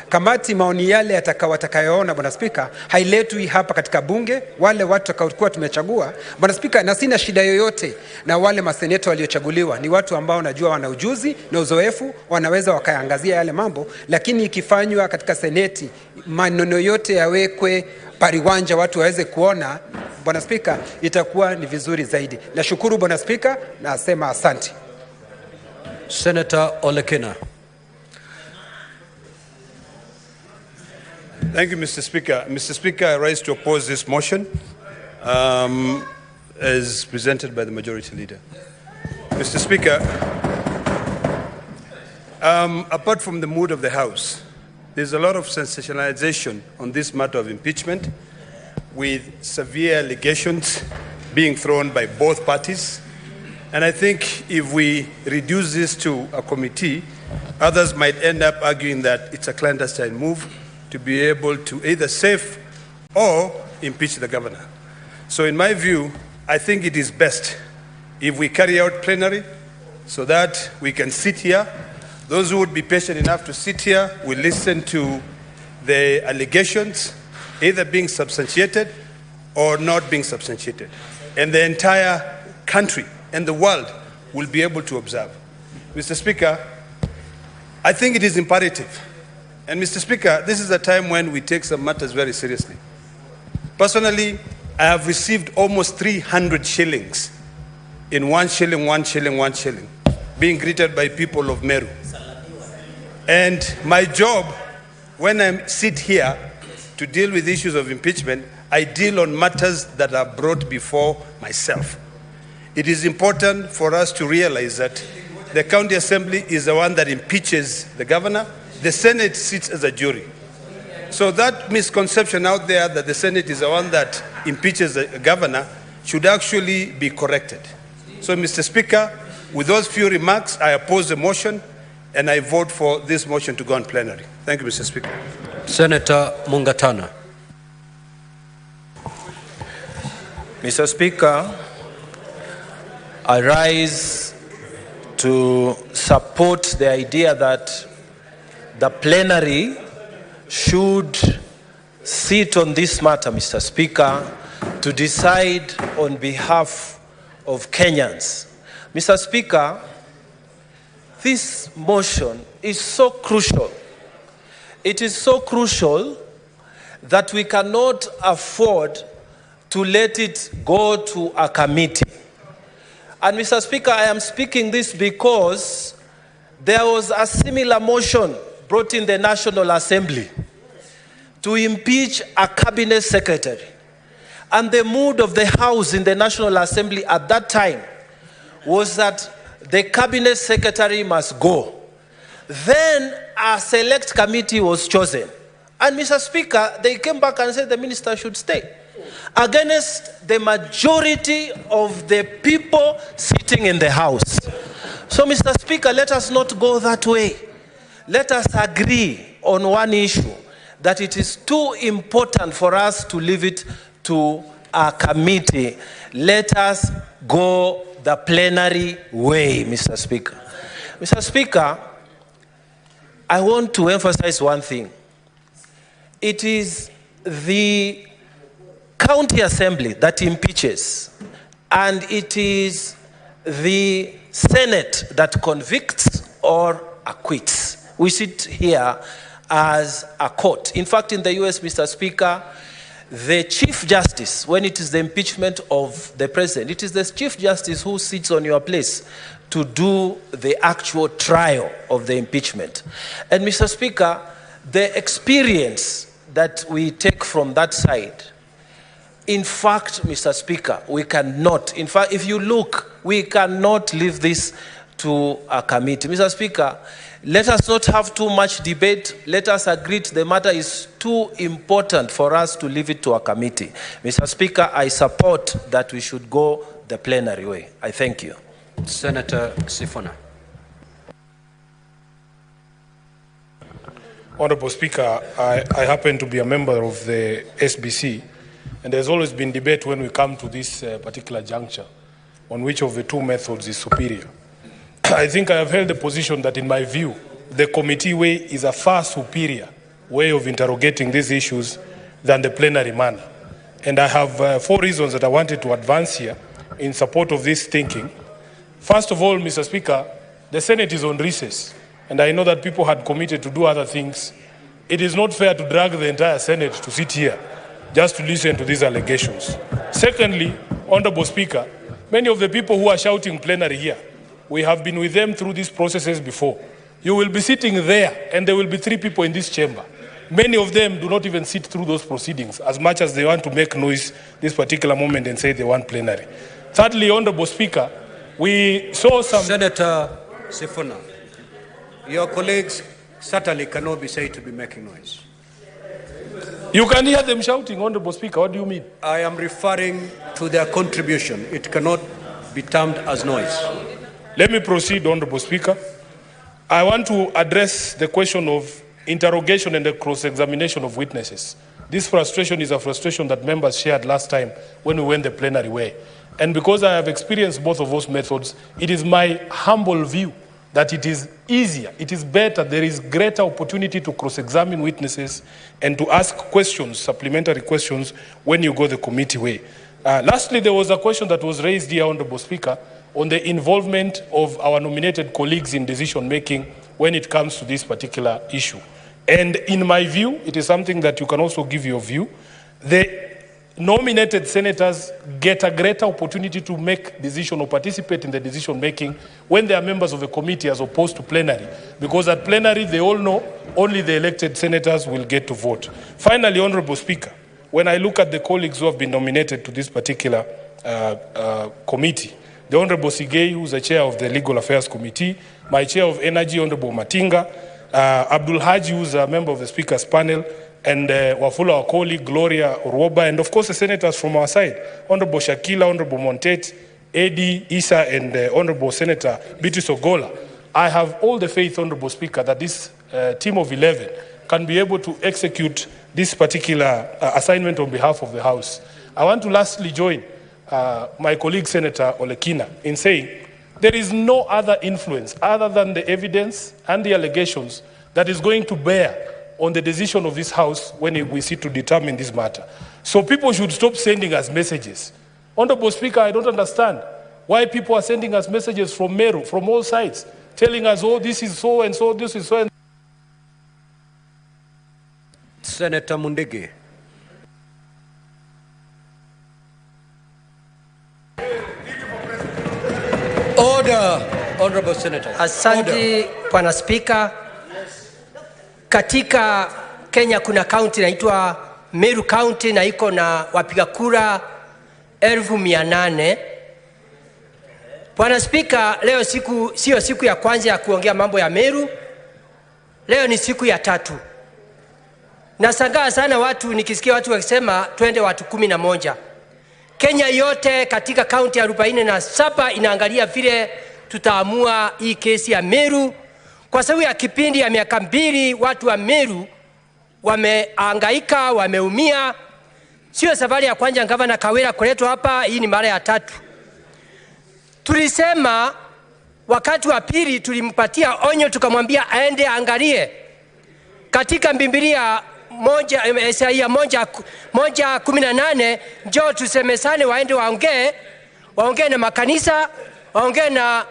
kamati maoni yale watakayoona, Bwana Spika, hailetwi hapa katika bunge, wale watu watakaokuwa tumechagua, Bwana Spika. Na sina shida yoyote na wale maseneta waliochaguliwa, ni watu ambao najua wana ujuzi na uzoefu, wanaweza wakaangazia yale mambo. Lakini ikifanywa katika seneti, maneno yote yawekwe pariwanja, watu waweze kuona, Bwana Spika, itakuwa ni vizuri zaidi. Nashukuru Bwana Spika, na asema asante. Senator Olekina. Thank you, Mr. Speaker. Mr. Speaker, I rise to oppose this motion as presented by the Majority Leader. Mr. Speaker, apart from the mood of the House, there's a lot of sensationalization on this matter of impeachment, with severe allegations being thrown by both parties. And I think if we reduce this to a committee, others might end up arguing that it's a clandestine move to be able to either save or impeach the governor. So in my view, I think it is best if we carry out plenary so that we can sit here. Those who would be patient enough to sit here will listen to the allegations either being substantiated or not being substantiated. And the entire country and the world will be able to observe. Mr. Speaker, I think it is imperative. And Mr. Speaker, this is a time when we take some matters very seriously. Personally, I have received almost 300 shillings in 1 shilling, 1 shilling, 1 shilling, being greeted by people of Meru. And my job, when I sit here to deal with issues of impeachment, I deal on matters that are brought before myself. It is important for us to realize that the County Assembly is the one that impeaches the governor. The Senate sits as a jury. So that misconception out there that the Senate is the one that impeaches the governor should actually be corrected. So, Mr. Speaker, with those few remarks, I oppose the motion and I vote for this motion to go on plenary. Thank you, Mr. Speaker. Senator Mungatana. Mr. Speaker, I rise to support the idea that the plenary should sit on this matter, Mr. Speaker, to decide on behalf of Kenyans. Mr. Speaker, this motion is so crucial. It is so crucial that we cannot afford to let it go to a committee. And Mr. Speaker, I am speaking this because there was a similar motion brought in the National Assembly to impeach a cabinet secretary. And the mood of the House in the National Assembly at that time was that the cabinet secretary must go. Then a select committee was chosen. And Mr. Speaker, they came back and said the minister should stay, against the majority of the people sitting in the House. So, Mr. Speaker, let us not go that way. Let us agree on one issue, that it is too important for us to leave it to a committee. Let us go the plenary way, Mr. Speaker. Mr. Speaker, I want to emphasize one thing. It is the County Assembly that impeaches, and it is the Senate that convicts or acquits. We sit here as a court. In fact, in the US, Mr. Speaker, the Chief Justice, when it is the impeachment of the President, it is the Chief Justice who sits on your place to do the actual trial of the impeachment. And Mr. Speaker, the experience that we take from that side, in fact, Mr. Speaker, we cannot, in fact, if you look, we cannot leave this to a committee. Mr. Speaker, let us not have too much debate. Let us agree the matter is too important for us to leave it to a committee. Mr. Speaker, I support that we should go the plenary way. I thank you. Senator Sifuna. Honorable Speaker, I happen to be a member of the SBC, and there's always been debate when we come to this particular juncture on which of the two methods is superior. I think I have held the position that, in my view, the committee way is a far superior way of interrogating these issues than the plenary manner. And I have 4 reasons that I wanted to advance here in support of this thinking. First of all, Mr. Speaker, the Senate is on recess, and I know that people had committed to do other things. It is not fair to drag the entire Senate to sit here just to listen to these allegations. Secondly, Honorable Speaker, many of the people who are shouting plenary here, we have been with them through these processes before. You will be sitting there, and there will be 3 people in this chamber. many of them do not even sit through those proceedings as much as they want to make noise this particular moment and say they want plenary. Thirdly, Honorable Speaker, we saw some... Senator Sifuna, your colleagues certainly cannot be said to be making noise. You can hear them shouting, Honorable Speaker. What do you mean? I am referring to their contribution. It cannot be termed as noise. Let me proceed, Honorable Speaker. I want to address the question of interrogation and the cross-examination of witnesses. This frustration is a frustration that members shared last time when we went the plenary way. And because I have experienced both of those methods, it is my humble view that it is easier, it is better, there is greater opportunity to cross-examine witnesses and to ask questions, supplementary questions, when you go the committee way. Lastly, there was a question that was raised here, Honorable Speaker, on the involvement of our nominated colleagues in decision-making when it comes to this particular issue. And in my view, it is something that you can also give your view. The nominated senators get a greater opportunity to make decision or participate in the decision-making when they are members of a committee as opposed to plenary. Because at plenary, they all know only the elected senators will get to vote. Finally, Honorable Speaker, when I look at the colleagues who have been nominated to this particular committee, the Honorable Sigei, who is the chair of the Legal Affairs Committee, my chair of Energy, Honorable Matinga, Abdul Haji, who is a member of the Speaker's panel, and Wafula Wakoli, Gloria Orwoba, and of course the senators from our side, Honorable Shakila, Honorable Montet, Eddie, Issa, and Honorable Senator Beatrice Ogola. I have all the faith, Honorable Speaker, that this team of 11 can be able to execute this particular assignment on behalf of the House. I want to lastly join my colleague Senator Olekina in saying there is no other influence other than the evidence and the allegations that is going to bear on the decision of this House when we sit to determine this matter. So people should stop sending us messages. Honorable Speaker, I don't understand why people are sending us messages from Meru, from all sides, telling us, oh, this is so and so, this is so and so. Senator Mundigi. Order, Honorable Senator. Asante, Bwana Spika. Katika Kenya kuna kaunti inaitwa Meru County na iko na wapiga kura 1800. Bwana Spika, leo sio siku ya kwanza ya kuongea mambo ya Meru. Leo ni siku ya 3. Nashangaa sana watu nikisikia watu wakisema twende watu 11. Kenya yote katika kaunti 47 inaangalia vile tutaamua hii kesi ya Meru. Kwa sababu ya kipindi ya miaka 2 watu wa Meru wamehangaika, wameumia. Sio safari ya kwanza Governor Kawira kuletwa hapa, hii ni mara ya 3. Tulisema wakati wa pili tulimpatia onyo, tukamwambia aende angalie katika Biblia 1:18 njoo tusemesane, waende waongee na makanisa, waongee na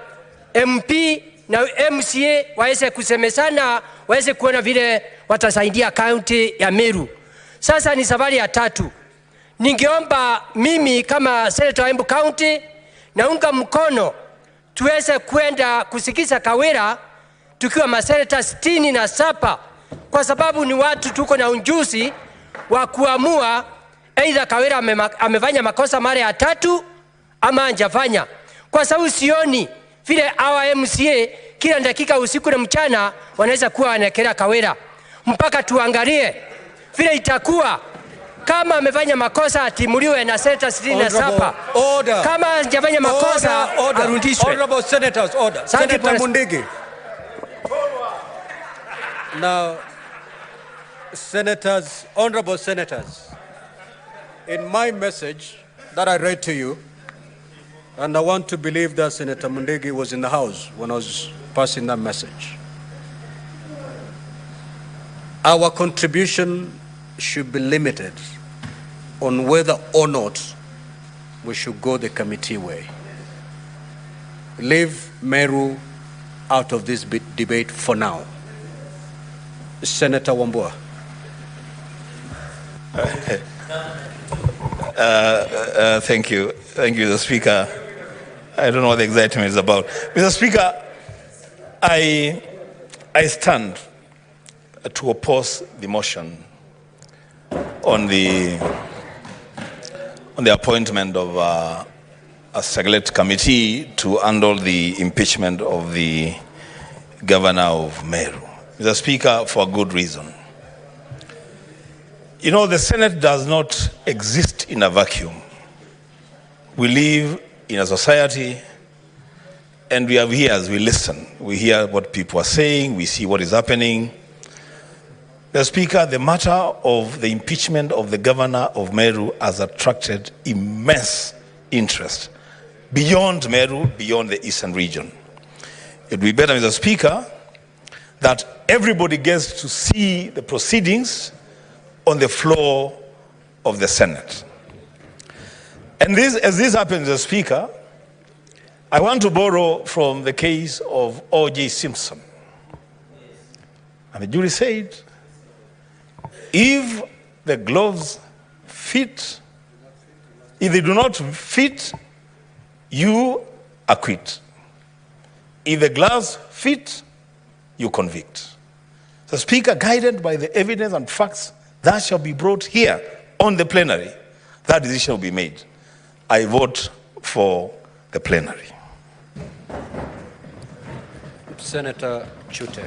MP na MCA, waweze kusemesana, waweze kuona vile watasaidia kaunti ya Meru. Sasa ni safari ya 3. Ningeomba mimi kama Senator wa Embu County naunga mkono tuweze kwenda kusikiza Kawira tukiwa maseneta 67, kwa sababu ni watu tuko na unjuzi wa kuamua aidha Kawira amefanya makosa mara ya 3 ama hajafanya. Kwa sababu sioni vile our MCA kila dakika usiku na mchana wanaweza kuwa wanakelea Kawira. Mpaka tuangalie vile itakuwa kama amefanya makosa atimuliwe na seneta 67. Kama hajafanya makosa arudishwe. Honorable Senators, order. Senator Mundigi. Now, Senators, honorable senators, in my message that I read to you, and I want to believe that Senator Mundigi was in the House when I was passing that message. Our contribution should be limited on whether or not we should go the committee way. Leave Meru out of this debate for now. Senator Wambua. Thank you, Mr. Speaker. I don't know what the excitement is about. Mr. Speaker, I stand to oppose the motion on the appointment of a select committee to handle the impeachment of the governor of Meru. Mr. Speaker, for a good reason. You know, the Senate does not exist in a vacuum. We live in a society, and we have ears, we listen. We hear what people are saying, we see what is happening. Mr. Speaker, the matter of the impeachment of the governor of Meru has attracted immense interest beyond Meru, beyond the eastern region. It would be better, Mr. Speaker, that everybody gets to see the proceedings on the floor of the Senate. And as this happens, Mr. Speaker, I want to borrow from the case of O.J. Simpson. And the jury said, if the gloves fit, if they do not fit, you acquit. If the gloves fit, you convict. The Speaker, guided by the evidence and facts that shall be brought here on the plenary, that decision will be made. I vote for the plenary. Senator Chute.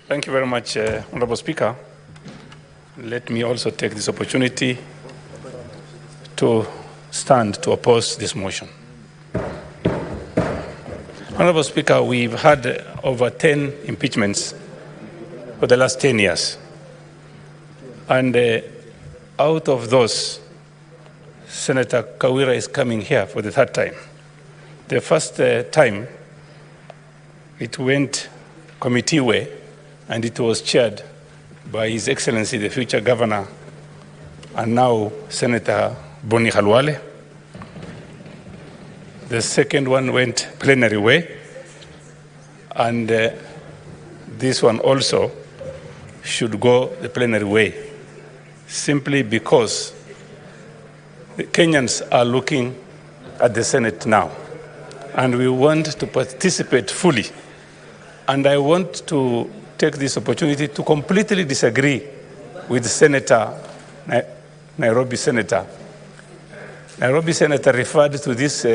Thank you very much, Honorable Speaker. Let me also take this opportunity to stand to oppose this motion. Honorable Speaker, we've had over 10 impeachments for the last 10 years. And out of those, Senator Kawira is coming here for the third time. The first time, it went committee way, and it was chaired by His Excellency, the future governor, and now Senator Boni Khalwale. The second one went plenary way, and this one also should go the plenary way, simply because the Kenyans are looking at the Senate now, and we want to participate fully. And I want to take this opportunity to completely disagree with Senator, Nairobi Senator. Nairobi Senator referred to this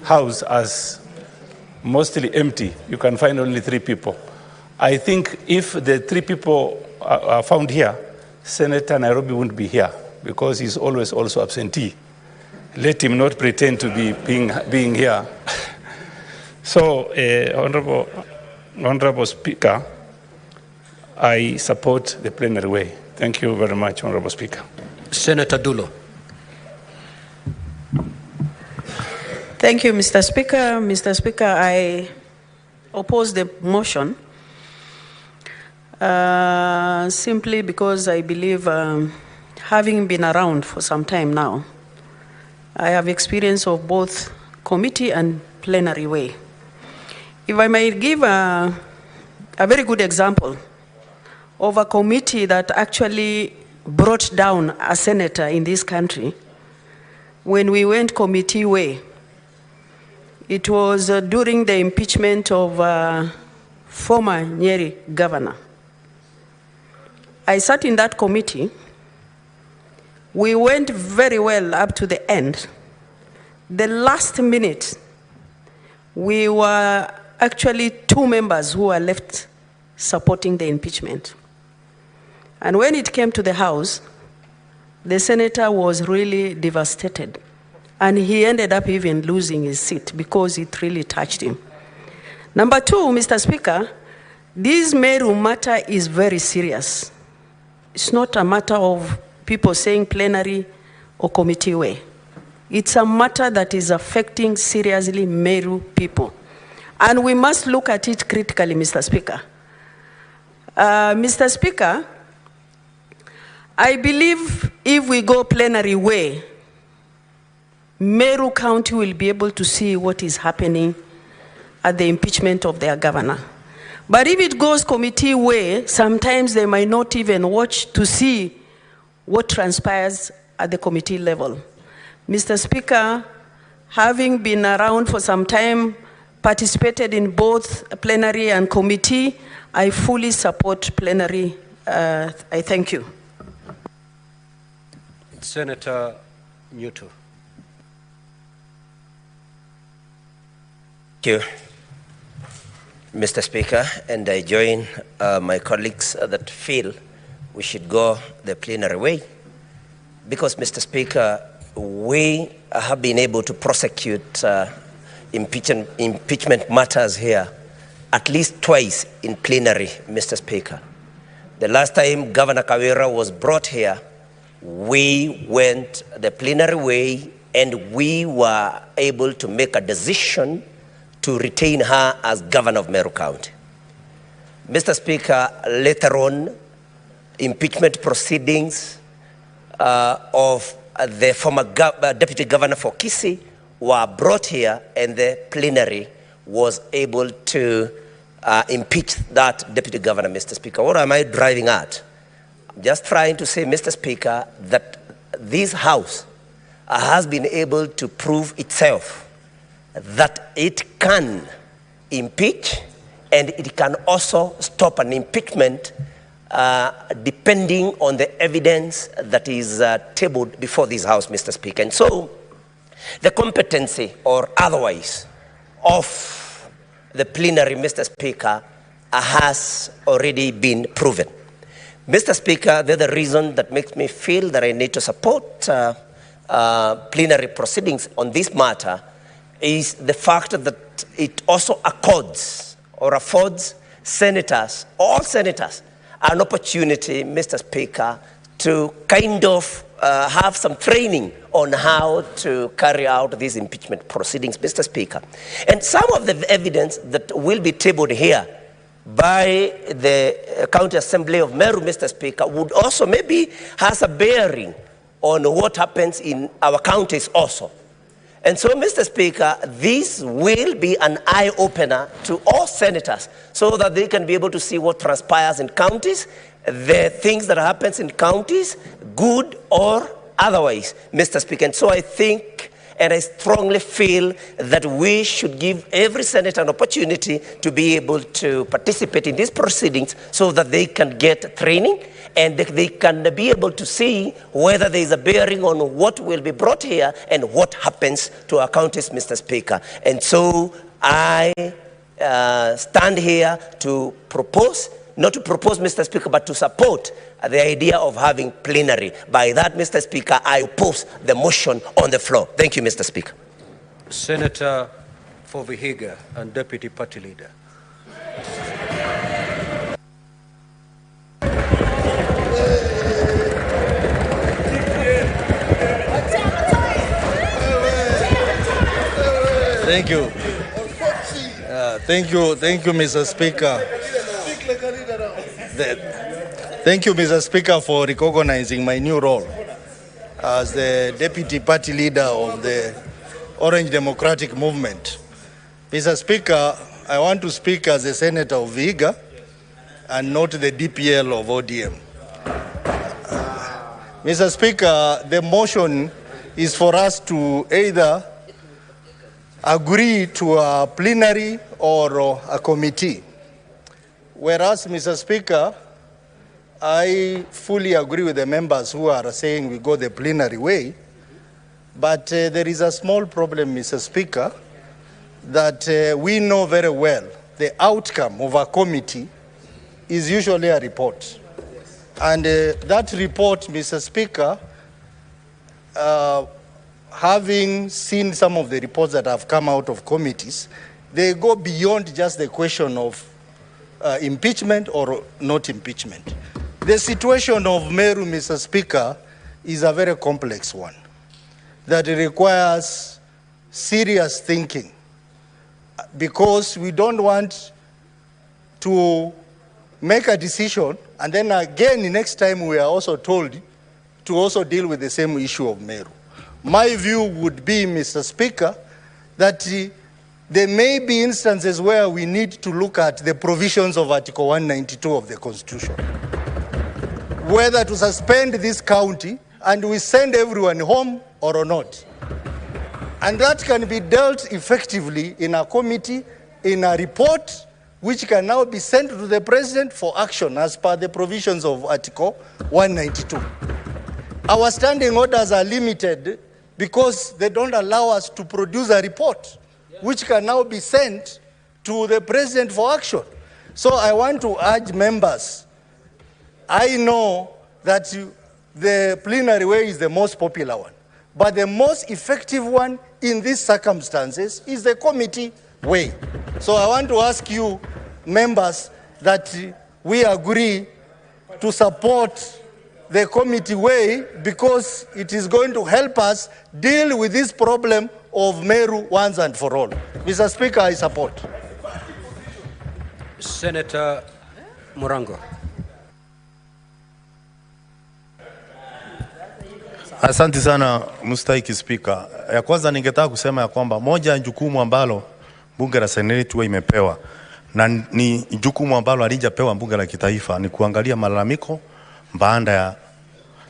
house as mostly empty. You can find only 3 people. I think if the 3 people are found here, Senator Nairobi wouldn't be here because he's always also absentee. Let him not pretend to be being here. So, Honorable Speaker, I support the plenary way. Thank you very much, Honorable Speaker. Senator Dulo. Thank you, Mr. Speaker. Mr. Speaker, I oppose the motion simply because I believe, having been around for some time now, I have experience of both committee and plenary way. If I may give a very good example of a committee that actually brought down a senator in this country, when we went committee way, it was during the impeachment of former Meru governor. I sat in that committee. We went very well up to the end. The last minute, we were actually 2 members who were left supporting the impeachment. And when it came to the House, the senator was really devastated. And he ended up even losing his seat because it really touched him. Number 2, Mr. Speaker, this Meru matter is very serious. It's not a matter of people saying plenary or committee way. It's a matter that is affecting seriously Meru people. And we must look at it critically, Mr. Speaker. Mr. Speaker, I believe if we go plenary way, Meru County will be able to see what is happening at the impeachment of their governor. But if it goes committee way, sometimes they might not even watch to see what transpires at the committee level. Mr. Speaker, having been around for some time, participated in both plenary and committee. I fully support plenary. I thank you. Senator Newton. Thank you, Mr. Speaker, and I join my colleagues that feel we should go the plenary way because, Mr. Speaker, we have been able to prosecute impeachment matters here at least twice in plenary, Mr. Speaker. The last time Governor Kawira was brought here, we went the plenary way and we were able to make a decision to retain her as governor of Meru County. Mr. Speaker, later on, impeachment proceedings of the former deputy governor for Kisii were brought here and the plenary was able to impeach that deputy governor, Mr. Speaker. What am I driving at? I'm just trying to say, Mr. Speaker, that this House has been able to prove itself that it can impeach and it can also stop an impeachment depending on the evidence that is tabled before this House, Mr. Speaker. And so the competency or otherwise of the plenary, Mr. Speaker, has already been proven. Mr. Speaker, the other reason that makes me feel that I need to support plenary proceedings on this matter is the fact that it also accords or affords senators, all senators, an opportunity, Mr. Speaker, to kind of have some training on how to carry out these impeachment proceedings, Mr. Speaker. And some of the evidence that will be tabled here by the County Assembly of Meru, Mr. Speaker, would also maybe has a bearing on what happens in our counties also. And so, Mr. Speaker, this will be an eye-opener to all senators so that they can be able to see what transpires in counties, the things that happens in counties, good or otherwise, Mr. Speaker. And so I think and I strongly feel that we should give every senator an opportunity to be able to participate in these proceedings so that they can get training and they can be able to see whether there is a bearing on what will be brought here and what happens to our counties, Mr. Speaker. And so I stand here to propose, not to propose, Mr. Speaker, but to support the idea of having plenary. By that, Mr. Speaker, I oppose the motion on the floor. Thank you, Mr. Speaker. Senator for Vihiga and Deputy Party Leader. Thank you. Thank you, Mr. Speaker. Thank you, Mr. Speaker, for recognizing my new role as the Deputy Party Leader of the Orange Democratic Movement. Mr. Speaker, I want to speak as a Senator of Vihiga and not the DPL of ODM. Mr. Speaker, the motion is for us to either agree to a plenary or a committee. Whereas, Mr. Speaker, I fully agree with the members who are saying we go the plenary way, but there is a small problem, Mr. Speaker, that we know very well the outcome of a committee is usually a report. And that report, Mr. Speaker, having seen some of the reports that have come out of committees, they go beyond just the question of impeachment or not impeachment. The situation of Meru, Mr. Speaker, is a very complex one that requires serious thinking because we don't want to make a decision and then again next time we are also told to also deal with the same issue of Meru. My view would be, Mr. Speaker, that there may be instances where we need to look at the provisions of Article 192 of the Constitution. Whether to suspend this county and we send everyone home or not. And that can be dealt effectively in a committee, in a report, which can now be sent to the President for action as per the provisions of Article 192. Our standing orders are limited because they don't allow us to produce a report, which can now be sent to the President for action. So I want to urge members, I know that the plenary way is the most popular one, but the most effective one in these circumstances is the committee way. So I want to ask you, members, that we agree to support the committee way because it is going to help us deal with this problem of Meru once and for all. Mr. Speaker, I support. Senator Murango. Asante sana mstahiki Spika. Ya kwanza ningetaka kusema ya kwamba moja ya jukumu ambalo bunge la Seneti huwa imepewa na ni jukumu ambalo halijapewa bunge la kitaifa ni kuangalia malalamiko baada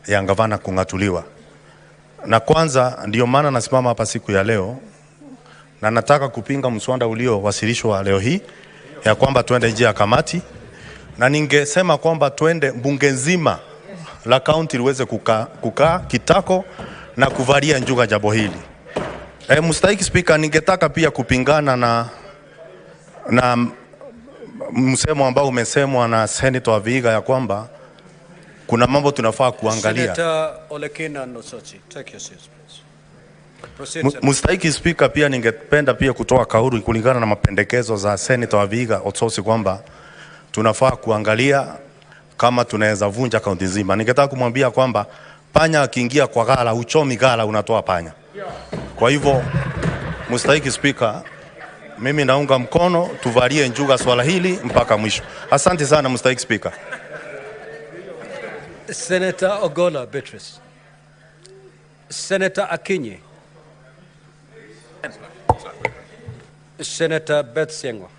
ya gavana kung'atuliwa. Na kwanza ndio maana nasimama hapa siku ya leo na nataka kupinga mswada uliowasilishwa leo hii ya kwamba tuende nje ya kamati, na ningesema kwamba tuende bunge nzima la county liweze kukaa kitako na kuvalia njuga jambo hili. Mstahiki Speaker, ningetaka pia kupingana na msemo ambao umesemwa na Senator Vihiga ya kwamba kuna mambo tunafaa kuangalia. Senator Olekina Nosoti, take your seats, please. Mstahiki Speaker, pia ningependa pia kutoa kauli kulingana na mapendekezo za Senator Vihiga Otsosi kwamba tunafaa kuangalia kama tunaweza vunja kaunti nzima. Ningetaka kumwambia kwamba panya akiingia kwa gala, uchomi gala unatoa panya. Kwa hivyo mstahiki Speaker, mimi naunga mkono tuvalie njuga swala hili mpaka mwisho. Asante sana mstahiki Speaker. Senator Ogola Beatrice. Senator Akinyi. Senator Betsengo.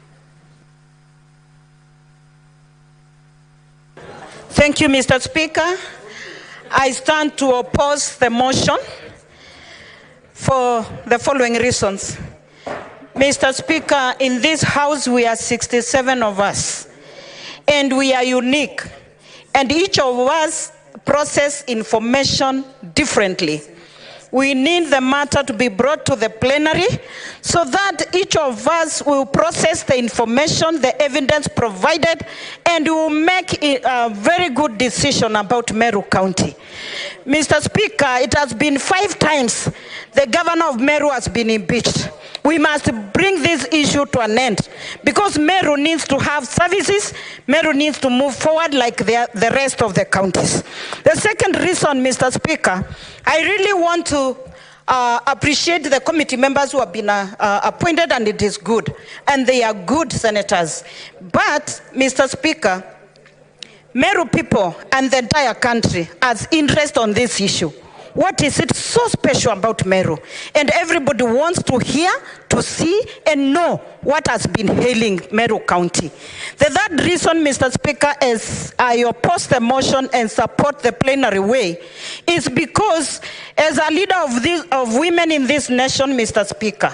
Thank you, Mr. Speaker. I stand to oppose the motion for the following reasons. Mr. Speaker, in this House we are 67 of us, and we are unique, and each of us process information differently. We need the matter to be brought to the plenary so that each of us will process the information, the evidence provided, and will make a very good decision about Meru County. Mr. Speaker, it has been 5 times the governor of Meru has been impeached. We must bring this issue to an end because Meru needs to have services. Meru needs to move forward like the rest of the counties. The second reason, Mr. Speaker, I really want to appreciate the committee members who have been appointed, and it is good. And they are good senators. But, Mr. Speaker, Meru people and the entire country has interest on this issue. What is it so special about Meru? And everybody wants to hear, to see, and know what has been ailing Meru County. The third reason, Mr. Speaker, is I oppose the motion and support the plenary way is because as a leader of women in this nation, Mr. Speaker,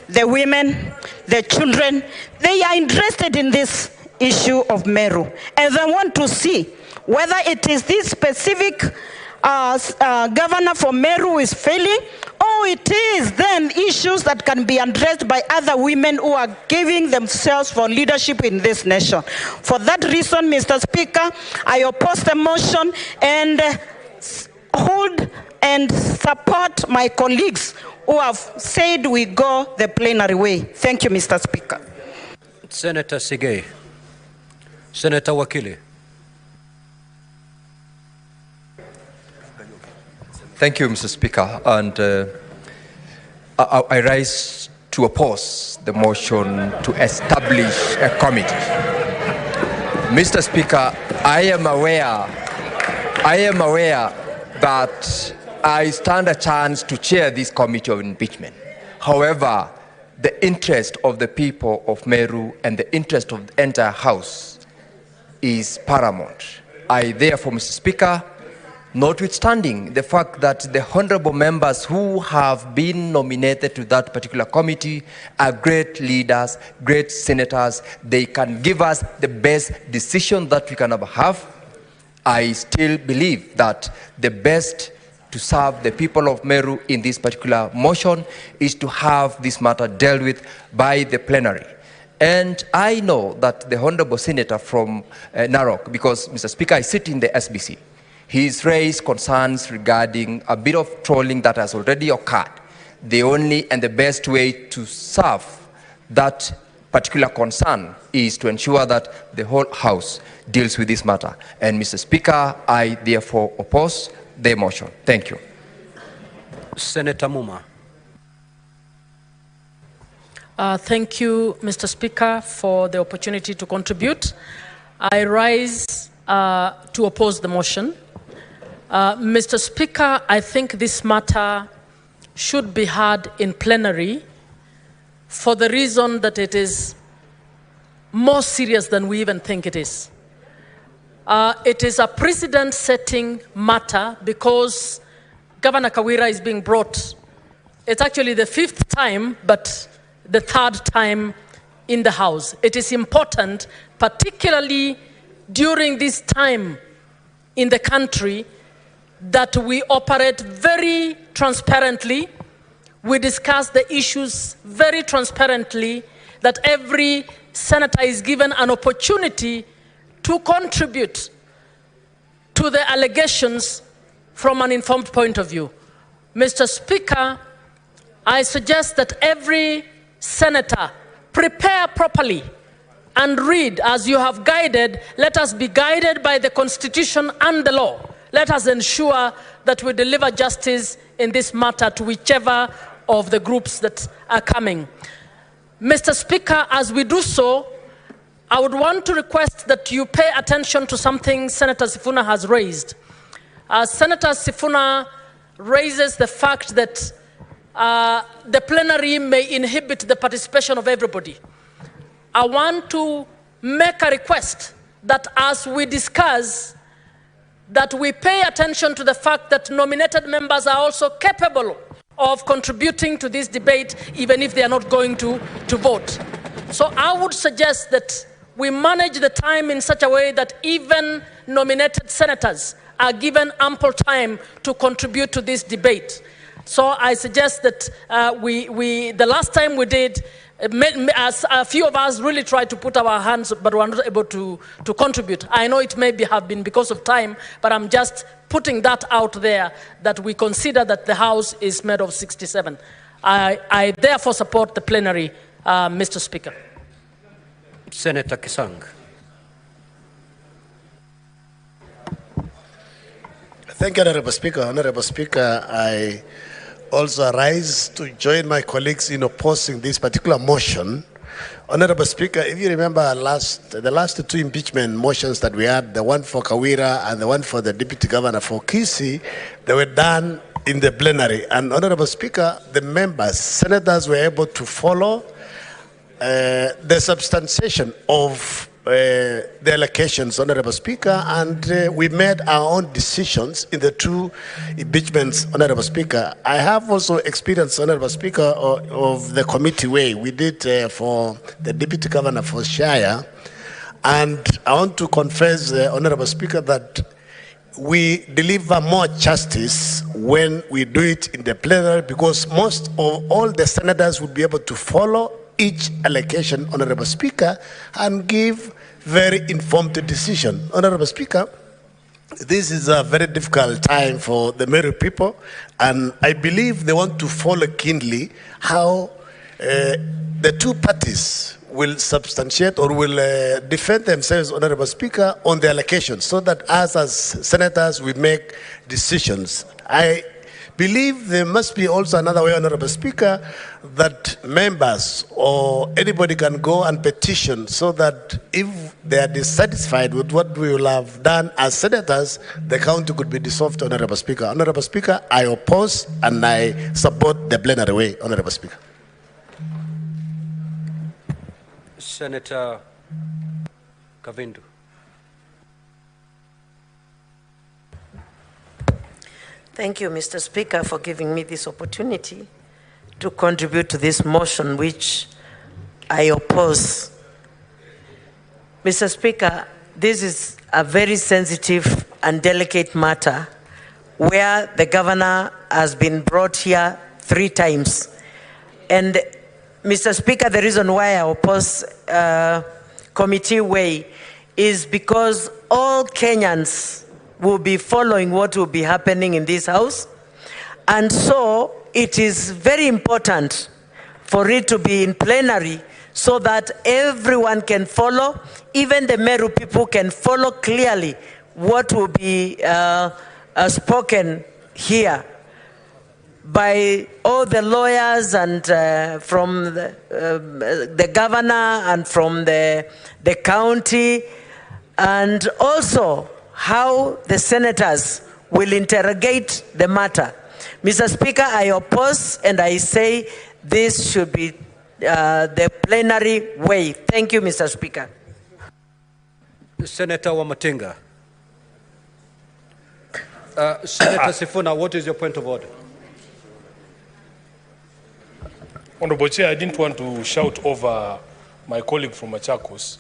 the women, the children, they are interested in this issue of Meru. And they want to see whether it is this specific governor for Meru is failing, or it is then issues that can be addressed by other women who are giving themselves for leadership in this nation. For that reason, Mr. Speaker, I oppose the motion and hold and support my colleagues who have said we go the plenary way. Thank you, Mr. Speaker. Senator Sigei. Senator Wakili. Thank you, Mr. Speaker, and I rise to oppose the motion to establish a committee. Mr. Speaker, I am aware that I stand a chance to chair this committee of impeachment. However, the interest of the people of Meru and the interest of the entire House is paramount. I therefore, Mr. Speaker, notwithstanding the fact that the honorable members who have been nominated to that particular committee are great leaders, great senators. They can give us the best decision that we can ever have. I still believe that the best to serve the people of Meru in this particular motion is to have this matter dealt with by the plenary. And I know that the honorable senator from Narok, because Mr. Speaker, I sit in the SBC, he's raised concerns regarding a bit of trolling that has already occurred. The only and the best way to serve that particular concern is to ensure that the whole House deals with this matter. And Mr. Speaker, I therefore oppose the motion. Thank you. Senator Muma. Thank you, Mr. Speaker, for the opportunity to contribute. I rise to oppose the motion. Mr. Speaker, I think this matter should be heard in plenary for the reason that it is more serious than we even think it is. It is a precedent-setting matter because Governor Kawira is being brought. It's actually the 5th time, but the 3rd time in the House. It is important, particularly during this time in the country, that we operate very transparently, we discuss the issues very transparently, that every senator is given an opportunity to contribute to the allegations from an informed point of view. Mr. Speaker, I suggest that every senator prepare properly and read as you have guided. Let us be guided by the Constitution and the law. Let us ensure that we deliver justice in this matter to whichever of the groups that are coming. Mr. Speaker, as we do so, I would want to request that you pay attention to something Senator Sifuna has raised. Senator Sifuna raises the fact that the plenary may inhibit the participation of everybody. I want to make a request that as we discuss, that we pay attention to the fact that nominated members are also capable of contributing to this debate, even if they are not going to vote. So I would suggest that we manage the time in such a way that even nominated senators are given ample time to contribute to this debate. So I suggest that the last time we did, as a few of us really tried to put our hands, but were not able to contribute. I know it may have been because of time, but I'm just putting that out there, that we consider that the House is made of 67. I therefore support the plenary, Mr. Speaker. Senator Kisang. Thank you, Honorable Speaker. Honorable Speaker, I also rise to join my colleagues in opposing this particular motion. Honorable Speaker, if you remember the last 2 impeachment motions that we had, the one for Kawira and the one for the Deputy Governor for Kisii, they were done in the plenary. And Honorable Speaker, the members, senators were able to follow the substantiation of the allocations, Honorable Speaker, and we made our own decisions in the 2 impeachments, Honorable Speaker. I have also experience, Honorable Speaker, of the committee way. We did for the Deputy Governor for Shire, and I want to confess, Honorable Speaker, that we deliver more justice when we do it in the plenary, because most of all the senators would be able to follow each allocation, Honorable Speaker, and give very informed decision. Honorable Speaker, this is a very difficult time for the Meru people, and I believe they want to follow keenly how the 2 parties will substantiate or will defend themselves, Honorable Speaker, on the allocation, so that us as senators we make decisions. I believe there must be also another way, Honorable Speaker, that members or anybody can go and petition, so that if they are dissatisfied with what we will have done as senators, the county could be dissolved, Honorable Speaker. Honorable Speaker, I oppose and I support the plenary way, Honorable Speaker. Senator Kavindu. Thank you, Mr. Speaker, for giving me this opportunity to contribute to this motion, which I oppose. Mr. Speaker, this is a very sensitive and delicate matter where the governor has been brought here 3 times. And Mr. Speaker, the reason why I oppose committee way is because all Kenyans will be following what will be happening in this house. And so it is very important for it to be in plenary so that everyone can follow, even the Meru people can follow clearly what will be spoken here by all the lawyers and from the governor and from the county, and also how the senators will interrogate the matter. Mr. Speaker, I oppose and I say this should be the plenary way. Thank you, Mr. Speaker. Senator Wamatinga. Senator Sifuna, what is your point of order? Honorable Chair, I didn't want to shout over my colleague from Machakos,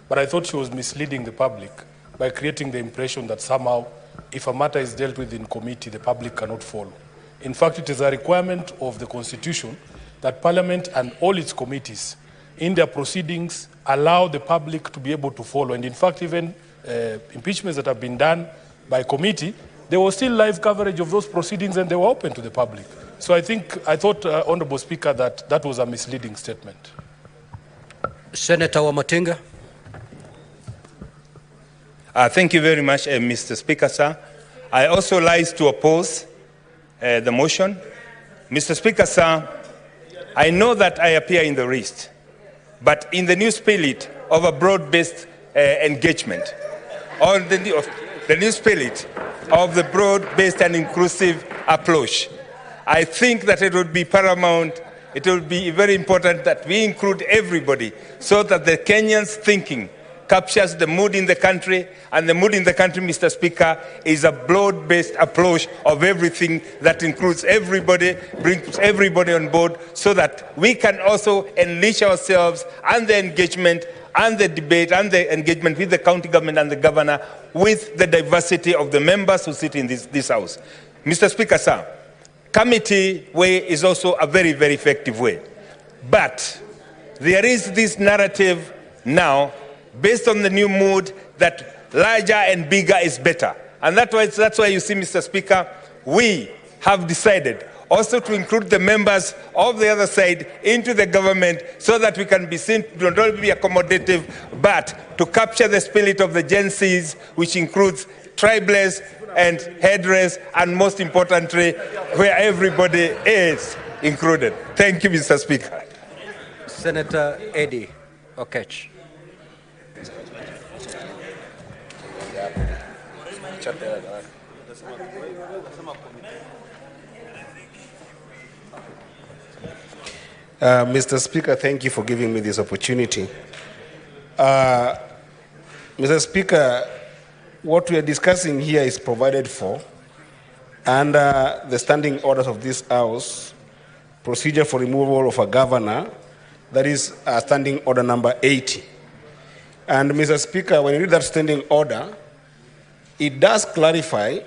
but I thought she was misleading the public by creating the impression that somehow, if a matter is dealt with in committee, the public cannot follow. In fact, it is a requirement of the Constitution that Parliament and all its committees in their proceedings allow the public to be able to follow. And in fact, even impeachments that have been done by committee, there was still live coverage of those proceedings and they were open to the public. So I thought, Honorable Speaker, that that was a misleading statement. Senator Wamatinga. Thank you very much, Mr. Speaker, sir. I also rise to oppose the motion. Mr. Speaker, sir, I know that I appear in the list, but in the new spirit of a broad-based engagement, or the new spirit of the broad-based and inclusive approach, I think that it would be paramount, it would be very important that we include everybody so that the Kenyans' thinking captures the mood in the country, and the mood in the country, Mr. Speaker, is a broad-based approach of everything that includes everybody, brings everybody on board, so that we can also enrich ourselves and the engagement and the debate and the engagement with the county government and the governor with the diversity of the members who sit in this house. Mr. Speaker, sir, committee way is also a very, very effective way. But there is this narrative now based on the new mood that larger and bigger is better. And that's why you see, Mr. Speaker, we have decided also to include the members of the other side into the government so that we can be seen to not only be accommodative, but to capture the spirit of the Gen Zs, which includes tribeless and headrest, and most importantly, where everybody is included. Thank you, Mr. Speaker. Senator Eddie Okech. Mr. Speaker, thank you for giving me this opportunity. Mr. Speaker, what we are discussing here is provided for under the standing orders of this House, procedure for removal of a governor, that is standing order number 80. And Mr. Speaker, when you read that standing order, it does clarify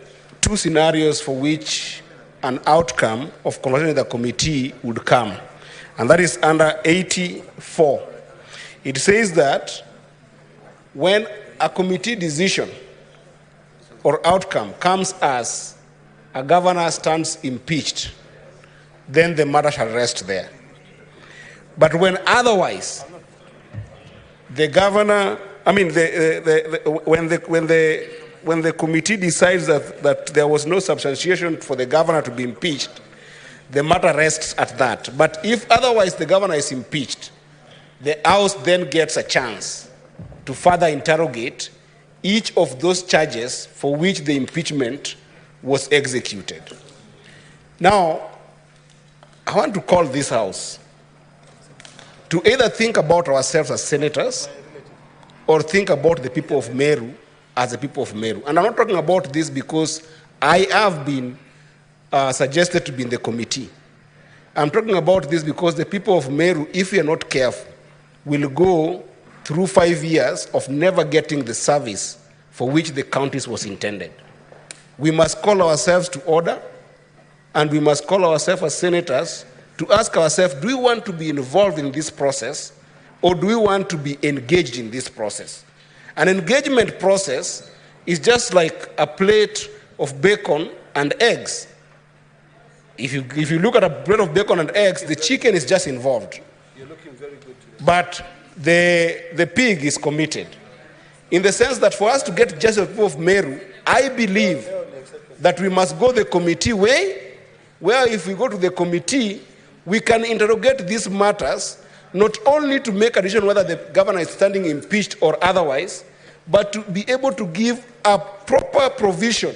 2 scenarios for which an outcome of conversation with the committee would come. And that is under 84. It says that when a committee decision or outcome comes as a governor stands impeached, then the matter shall rest there. But when otherwise, the governor, when the committee decides that there was no substantiation for the governor to be impeached, the matter rests at that. But if otherwise the governor is impeached, the House then gets a chance to further interrogate each of those charges for which the impeachment was executed. Now, I want to call this House to either think about ourselves as senators or think about the people of Meru as the people of Meru. And I'm not talking about this because I have been suggested to be in the committee. I'm talking about this because the people of Meru, if we are not careful, will go through 5 years of never getting the service for which the counties was intended. We must call ourselves to order, and we must call ourselves as senators to ask ourselves, do we want to be involved in this process, or do we want to be engaged in this process? An engagement process is just like a plate of bacon and eggs. If you look at a plate of bacon and eggs, the chicken is just involved. You're looking very good today. But the pig is committed. In the sense that for us to get justice of the people of Meru, I believe that we must go the committee way, where if we go to the committee, we can interrogate these matters, not only to make a decision whether the governor is standing impeached or otherwise, but to be able to give a proper provision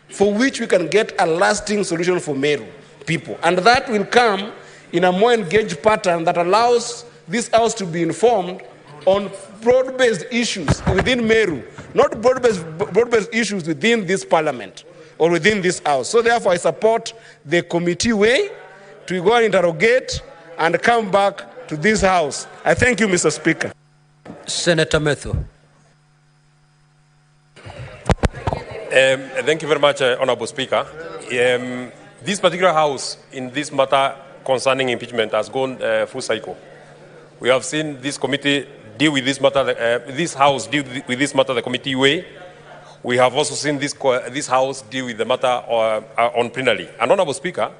for which we can get a lasting solution for Meru people. And that will come in a more engaged pattern that allows this house to be informed on broad-based issues within Meru, not broad-based issues within this parliament or within this house. So therefore I support the committee way to go and interrogate and come back to this house. I thank you, Mr. Speaker. Senator Meru. Thank you very much, Honorable Speaker. This particular house in this matter concerning impeachment has gone full cycle. We have seen this committee deal with this matter, this house deal with this matter the committee way. We have also seen this house deal with the matter on plenary. And Honorable Speaker,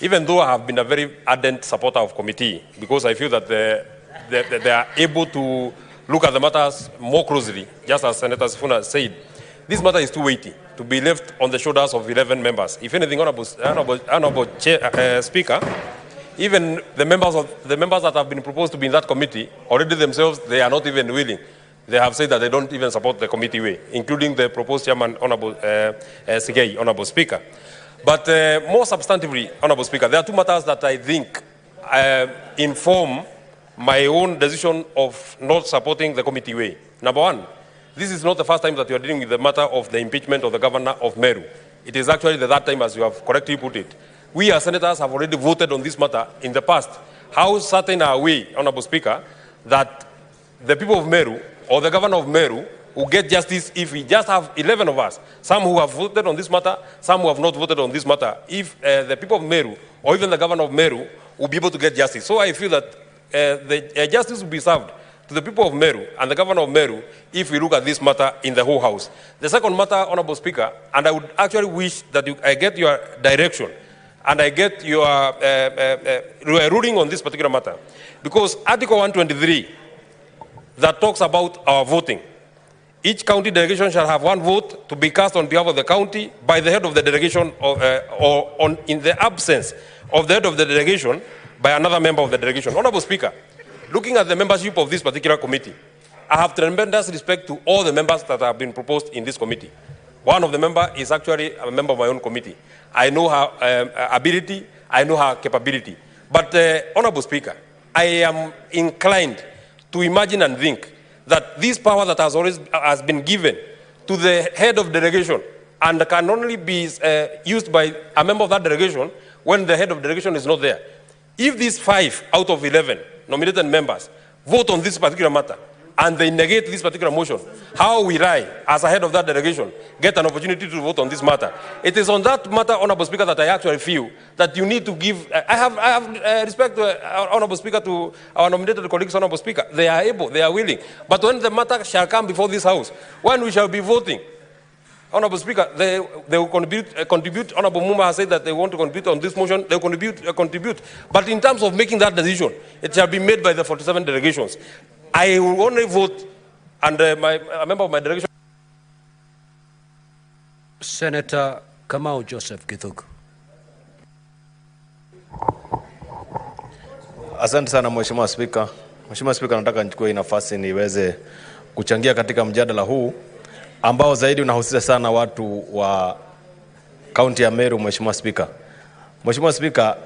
even though I have been a very ardent supporter of committee, because I feel that they are able to look at the matters more closely, just as Senator Sifuna said, this matter is too weighty to be left on the shoulders of 11 members. If anything, Honorable Speaker, even the members that have been proposed to be in that committee, already themselves, they are not even willing. They have said that they don't even support the committee way, including the proposed chairman, Honorable Sigei, Honorable Speaker. But more substantively, Honorable Speaker, there are two matters that I think inform my own decision of not supporting the committee way. Number one, this is not the first time that you are dealing with the matter of the impeachment of the governor of Meru. It is actually the third time, as you have correctly put it. We as senators have already voted on this matter in the past. How certain are we, Honorable Speaker, that the people of Meru or the governor of Meru will get justice if we just have 11 of us, some who have voted on this matter, some who have not voted on this matter, if the people of Meru or even the governor of Meru will be able to get justice. So I feel that the justice will be served to the people of Meru and the governor of Meru if we look at this matter in the whole house. The second matter, Honorable Speaker, and I would actually wish that I get your direction and I get your ruling on this particular matter, because Article 123 that talks about our voting, each county delegation shall have one vote to be cast on behalf of the county by the head of the delegation in the absence of the head of the delegation by another member of the delegation. Honorable Speaker, looking at the membership of this particular committee, I have tremendous respect to all the members that have been proposed in this committee. One of the members is actually a member of my own committee. I know her ability, I know her capability. But, Honorable Speaker, I am inclined to imagine and think that this power that has been given to the head of delegation and can only be used by a member of that delegation when the head of delegation is not there. If these 5 out of 11 nominated members vote on this particular matter and they negate this particular motion, how will I, as a head of that delegation, get an opportunity to vote on this matter? It is on that matter, Honorable Speaker, that I actually feel that you need to give... I have respect, Honorable Speaker, to our nominated colleagues, Honorable Speaker. They are able, they are willing. But when the matter shall come before this House, when we shall be voting, Honorable Speaker, they will contribute. Honorable Mumba has said that they want to contribute on this motion. They will contribute. But in terms of making that decision, it shall be made by the 47 delegations. I will only vote, and a member of my delegation. Senator Kamau Joseph Kithuku. Asante sana Mheshimiwa Spika. Mheshimiwa Spika, nataka nichukue nafasi niweze kuchangia katika mjadala huu ambao zaidi unahusisha sana watu wa kaunti ya Meru. Mheshimiwa Spika, Mheshimiwa Spika,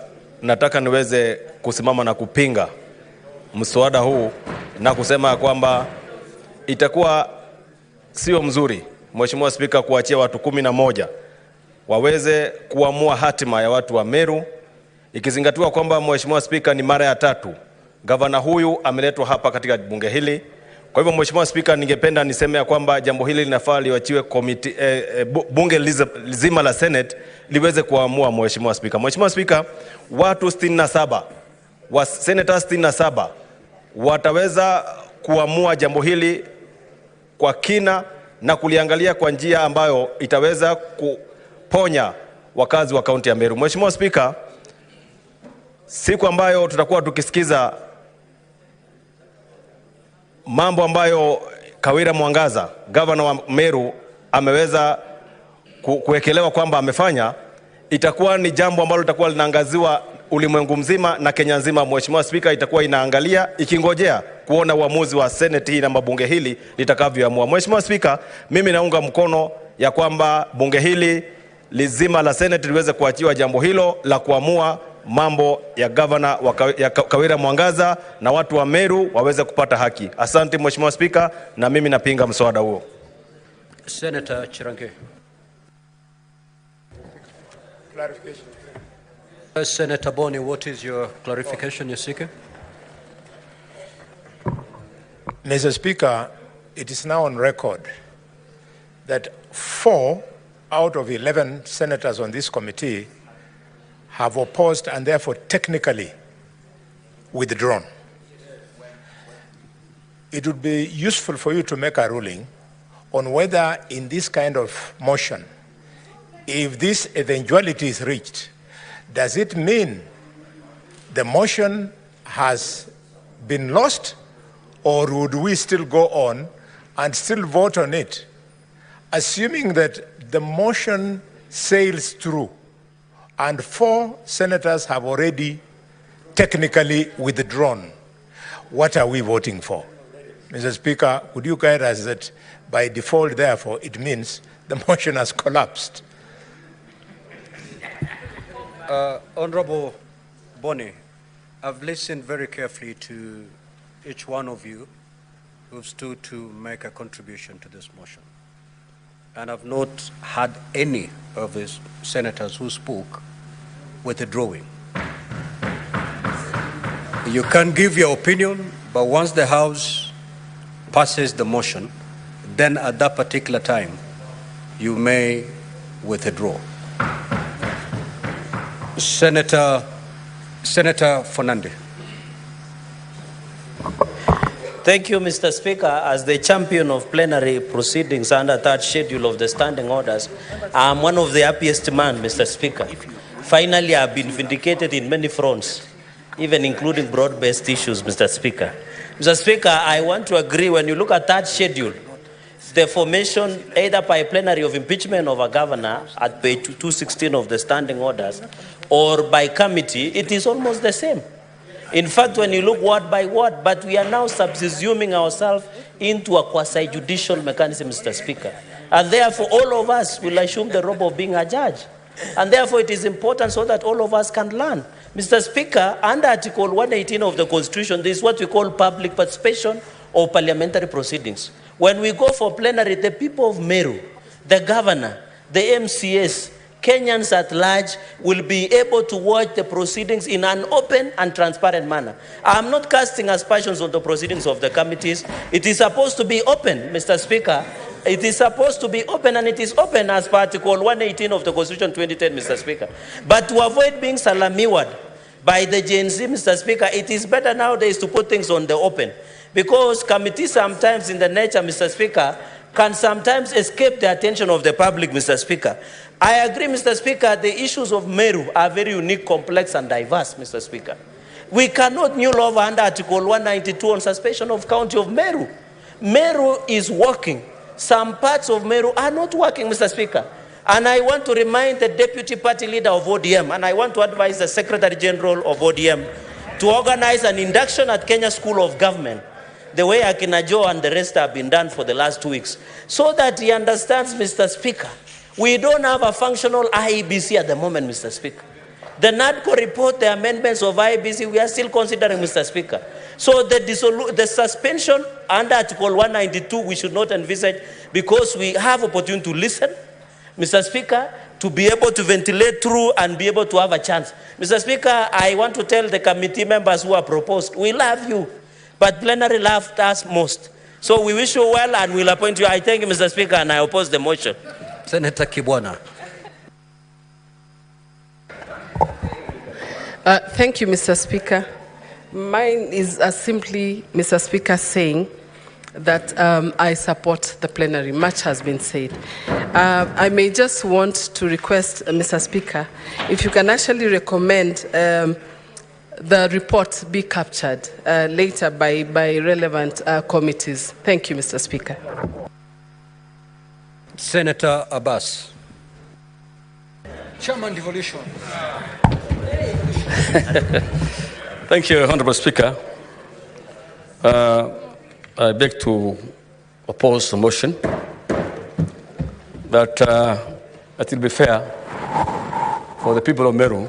nataka niweze kusimama na kupinga mswada huu na kusema kwamba itakuwa sio mzuri, Mheshimiwa Spika, kuachia watu 11 waweze kuamua hatima ya watu wa Meru, ikizingatiwa kwamba Mheshimiwa Spika, ni mara ya 3 gavana huyu ameletwa hapa katika bunge hili. Kwa hivyo Mheshimiwa Spika, ningependa niseme ya kwamba jambo hili linafaa liwachiwe bunge lizima la Senate liweze kuamua. Mheshimiwa Spika, Mheshimiwa Spika, watu 67 wa senators 67 wataweza kuamua jambo hili kwa kina na kuliangalia kwa njia ambayo itaweza kuponya wakazi wa kaunti ya Meru. Mheshimiwa Spika, siku ambayo tutakuwa tukisikiza mambo ambayo Kawira Mwangaza, gavana wa Meru, ameweza kuwekelewa kwamba amefanya, itakuwa ni jambo ambalo litakuwa linaangaziwa ulimwengu mzima na Kenya nzima. Mheshimiwa Spika, itakuwa inaangalia ikingojea kuona uamuzi wa Senate hii na bunge hili litakavyoamua. Mheshimiwa Spika, mimi naunga mkono ya kwamba bunge hili lizima la Senate liweze kuachiwa jambo hilo la kuamua mambo ya gavana ya Kawira Mwangaza na watu wa Meru waweze kupata haki. Asante Mheshimiwa Spika, na mimi napinga mswada huo. Senator Chirange. Clarification. Senator Boni, what is your clarification you're seeking? Mr. Speaker, it is now on record that 4 out of 11 senators on this committee have opposed and therefore technically withdrawn. It would be useful for you to make a ruling on whether in this kind of motion, if this eventuality is reached, does it mean the motion has been lost, or would we still go on and still vote on it, assuming that the motion sails through and 4 senators have already technically withdrawn? What are we voting for? Mr. Speaker, would you guide us that by default, therefore, it means the motion has collapsed? Honorable Boni, I've listened very carefully to each one of you who've stood to make a contribution to this motion. And I've not had any of these senators who spoke withdrawing. You can give your opinion, but once the House passes the motion, then at that particular time, you may withdraw. Senator Fernandez. Thank you, Mr. Speaker. As the champion of plenary proceedings under 3rd schedule of the standing orders, I'm one of the happiest men, Mr. Speaker. Finally, I've been vindicated in many fronts, even including broad-based issues, Mr. Speaker. Mr. Speaker, I want to agree when you look at 3rd schedule, the formation either by plenary of impeachment of a governor at page 216 of the standing orders or by committee, it is almost the same. In fact, when you look word by word, but we are now subsuming ourselves into a quasi-judicial mechanism, Mr. Speaker. And therefore, all of us will assume the role of being a judge. And therefore, it is important so that all of us can learn. Mr. Speaker, under Article 118 of the Constitution, this is what we call public participation or parliamentary proceedings. When we go for plenary, the people of Meru, the governor, the MCS, Kenyans at large will be able to watch the proceedings in an open and transparent manner. I'm not casting aspersions on the proceedings of the committees. It is supposed to be open, Mr. Speaker. It is supposed to be open, and it is open as per Article 118 of the Constitution 2010, Mr. Speaker. But to avoid being salamiwad by the Gen Z, Mr. Speaker, it is better nowadays to put things on the open. Because committees sometimes in the nature, Mr. Speaker, can sometimes escape the attention of the public, Mr. Speaker. I agree, Mr. Speaker, the issues of Meru are very unique, complex, and diverse, Mr. Speaker. We cannot kneel over under Article 192 on suspension of county of Meru. Meru is working. Some parts of Meru are not working, Mr. Speaker. And I want to remind the deputy party leader of ODM, and I want to advise the Secretary General of ODM to organize an induction at Kenya School of Government, the way Akina Joe and the rest have been done for the last 2 weeks, so that he understands, Mr. Speaker, we don't have a functional IEBC at the moment, Mr. Speaker. The NADCO report, the amendments of IEBC, we are still considering, Mr. Speaker. So the suspension under Article 192, we should not envisage, because we have opportunity to listen, Mr. Speaker, to be able to ventilate through and be able to have a chance. Mr. Speaker, I want to tell the committee members who are proposed, we love you, but plenary loved us most. So we wish you well and we'll appoint you. I thank you, Mr. Speaker, and I oppose the motion. Senator Kibwana. Thank you, Mr. Speaker. Mine is simply, Mr. Speaker, saying that I support the plenary. Much has been said. I may just want to request, Mr. Speaker, if you can actually recommend the report be captured later by relevant committees. Thank you, Mr. Speaker. Senator Abbas. Chairman, devolution. Thank you, Honorable Speaker. I beg to oppose the motion that it will be fair for the people of Meru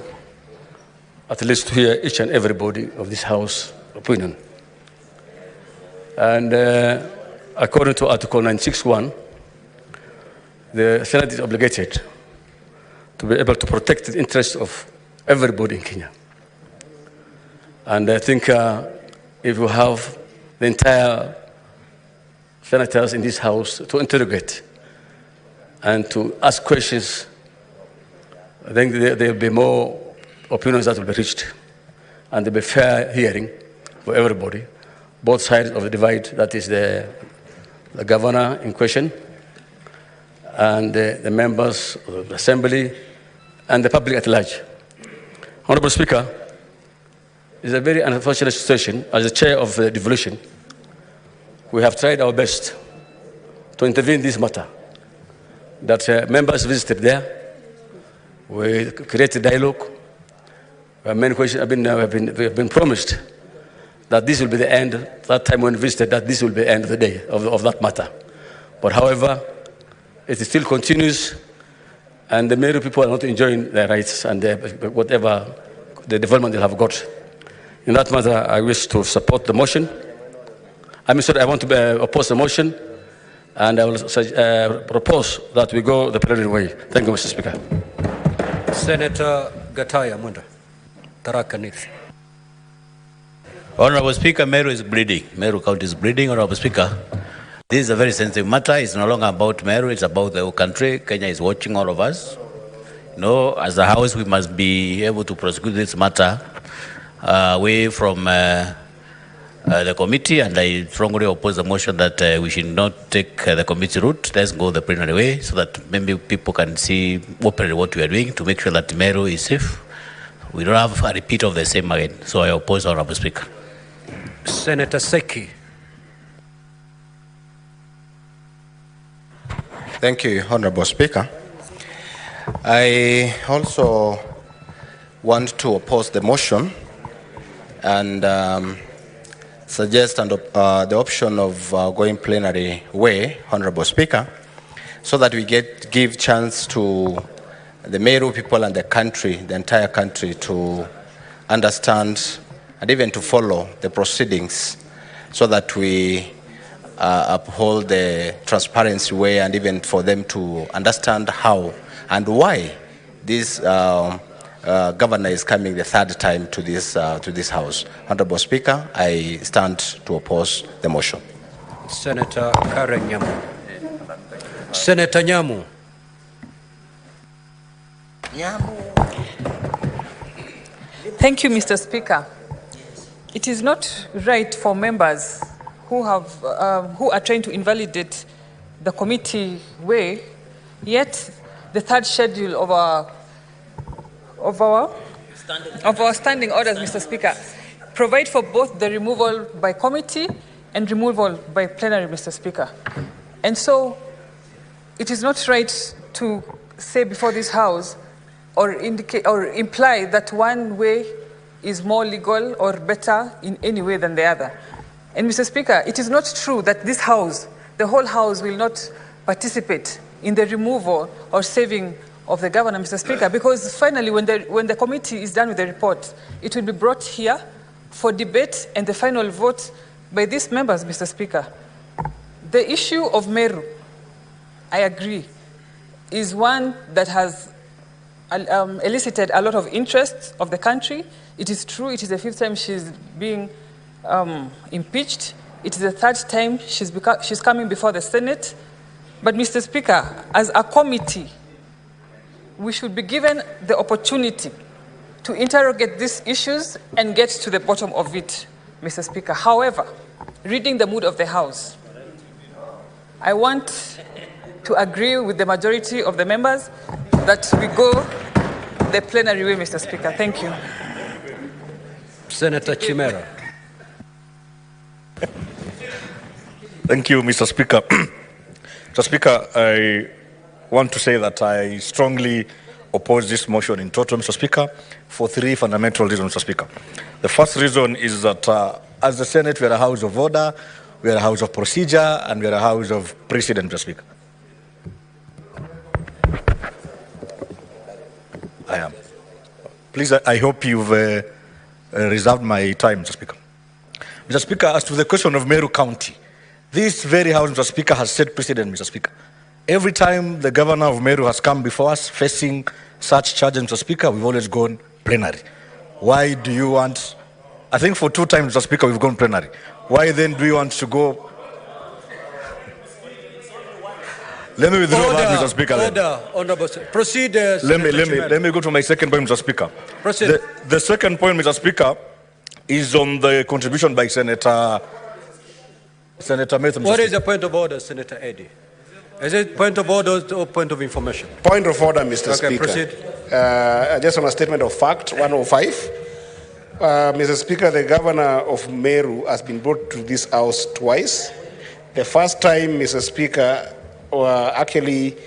at least to hear each and everybody of this House opinion. And according to Article 961, the Senate is obligated to be able to protect the interests of everybody in Kenya. And I think if you have the entire senators in this House to interrogate and to ask questions, I think there will be more opinions that will be reached. And there will be fair hearing for everybody, both sides of the divide, that is the governor in question, and the members of the assembly, and the public at large. Honorable Speaker, it's a very unfortunate situation. As the chair of the devolution, we have tried our best to intervene in this matter. That members visited there, we created dialogue. Many questions have been promised that this will be the end. That time when we visited, that this will be the end of the day of that matter. But however, it still continues, and the Meru people are not enjoying their rights and whatever the development they have got. In that matter, I wish to support the motion. I want to oppose the motion, and I will propose that we go the plenary way. Thank you, Mr. Speaker. Senator Gataya Munda, Tharaka Nithi. Honorable Speaker, Meru is bleeding. Meru County is bleeding, Honorable Speaker. This is a very sensitive matter. It's no longer about Meru, it's about the whole country. Kenya is watching all of us. You know, as a House, we must be able to prosecute this matter away from the committee, and I strongly oppose the motion that we should not take the committee route. Let's go the plenary way so that maybe people can see openly what we are doing to make sure that Meru is safe. We don't have a repeat of the same again. So I oppose, Honorable Speaker. Senator Seki. Thank you, Honorable Speaker. I also want to oppose the motion and suggest the option of going plenary way, Honorable Speaker, so that we give chance to the Meru people and the country, the entire country, to understand and even to follow the proceedings so that we uphold the transparency way, and even for them to understand how and why this governor is coming the third time to this House. Honorable Speaker, I stand to oppose the motion. Senator Karen Nyamu. Senator Nyamu. Thank you, Mr. Speaker. It is not right for members who are trying to invalidate the committee way, yet the third schedule of our standing orders, Mr. Speaker, provide for both the removal by committee and removal by plenary, Mr. Speaker. And so it is not right to say before this House or indicate or imply that one way is more legal or better in any way than the other. And Mr. Speaker, it is not true that this House, the whole House, will not participate in the removal or saving of the governor, Mr. Speaker, because finally when the committee is done with the report, it will be brought here for debate and the final vote by these members, Mr. Speaker. The issue of Meru, I agree. is one that has elicited a lot of interest of the country. It is true, it is the 5th time she's being impeached. It is the 3rd time she's coming before the Senate. But Mr. Speaker, as a committee, we should be given the opportunity to interrogate these issues and get to the bottom of it, Mr. Speaker. However, reading the mood of the House, I want to agree with the majority of the members that we go the plenary way, Mr. Speaker. Thank you. Senator Chimera. Thank you, Mr. Speaker. Mr. Speaker, I want to say that I strongly oppose this motion in total, Mr. Speaker, for 3 fundamental reasons, Mr. Speaker. The first reason is that as the Senate, we are a house of order, we are a house of procedure, and we are a house of precedent, Mr. Speaker. I am. Please, I hope you've reserved my time, Mr. Speaker. Mr. Speaker, as to the question of Meru County, this very house, Mr. Speaker, has set precedent, Mr. Speaker. Every time the governor of Meru has come before us facing such charges, Mr. Speaker, we've always gone plenary. Why do you want, I think for 2 times, Mr. Speaker, we've gone plenary. Why then do you want to go? Let me withdraw that, Mr. Speaker. Honorable. Proceed. Let me go to my second point, Mr. Speaker. Proceed. The second point, Mr. Speaker, is on the contribution by Senator Meru. What is the point of order, Senator Eddy? Is it point of order or point of information? Point of order, Mr. Okay, Speaker. proceed. Just on a statement of fact, 105. Mr. Speaker, the governor of Meru has been brought to this house twice. The first time, Mr. Speaker, actually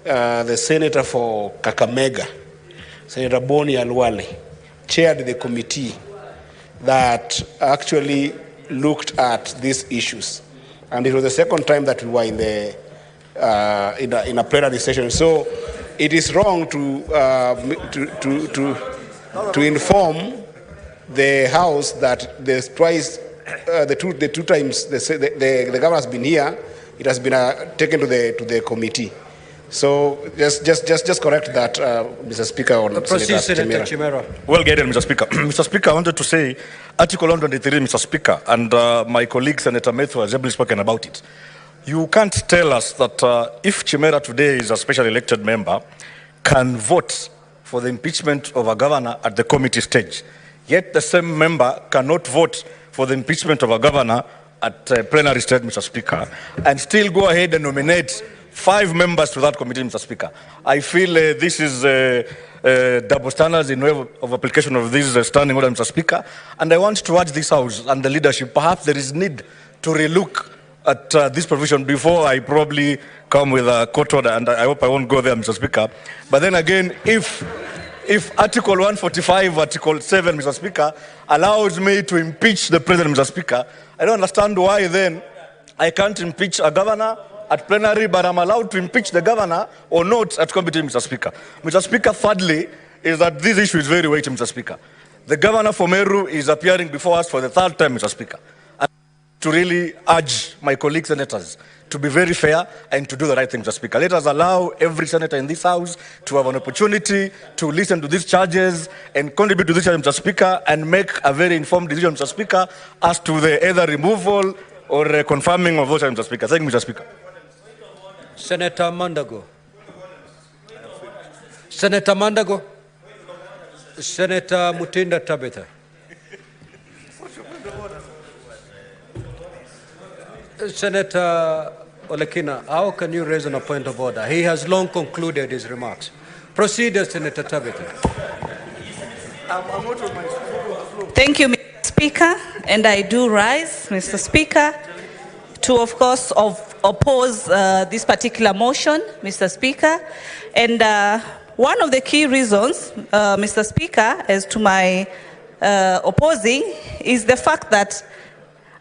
the senator for Kakamega, Senator Boni Alwale, chaired the committee that actually looked at these issues. And it was the second time that we were in a plenary session. So it is wrong to inform the House that there's twice, the two times the governor has been here, it has been taken to the committee. So just correct that, Mr. Speaker. On Senator Chimera. Well guided, Mr. Speaker. Mr. Speaker, I wanted to say Article 123, Mr. Speaker, and my colleague Senator Meru has ably spoken about it. You can't tell us that if Chimera today is a special elected member, can vote for the impeachment of a governor at the committee stage, yet the same member cannot vote for the impeachment of a governor at plenary stage, Mr. Speaker, and still go ahead and nominate 5 members to that committee, Mr. Speaker. I feel this is double standards in way of application of this standing order, Mr. Speaker, and I want to urge this House and the leadership, perhaps there is need to relook at this provision before I probably come with a court order, and I hope I won't go there, Mr. Speaker. But then again, if Article 145, Article 7, Mr. Speaker, allows me to impeach the President, Mr. Speaker, I don't understand why then I can't impeach a governor at plenary, but I'm allowed to impeach the governor or not at committee, Mr. Speaker. Mr. Speaker, thirdly, is that this issue is very weighty, Mr. Speaker. The governor for Meru is appearing before us for the 3rd time, Mr. Speaker. And to really urge my colleague senators to be very fair and to do the right thing, Mr. Speaker. Let us allow every senator in this House to have an opportunity to listen to these charges and contribute to this charge, Mr. Speaker, and make a very informed decision, Mr. Speaker, as to the either removal or confirming of those charges, Mr. Speaker. Thank you, Mr. Speaker. Senator Mandago. Senator Mandago. Senator Mutinda Tabitha. Senator Olekina, how can you raise a point of order? He has long concluded his remarks. Proceed, Senator Tabitha. Thank you, Mr. Speaker, and I do rise, Mr. Speaker, to, of course, oppose this particular motion, Mr. Speaker. And one of the key reasons, Mr. Speaker, as to my opposing is the fact that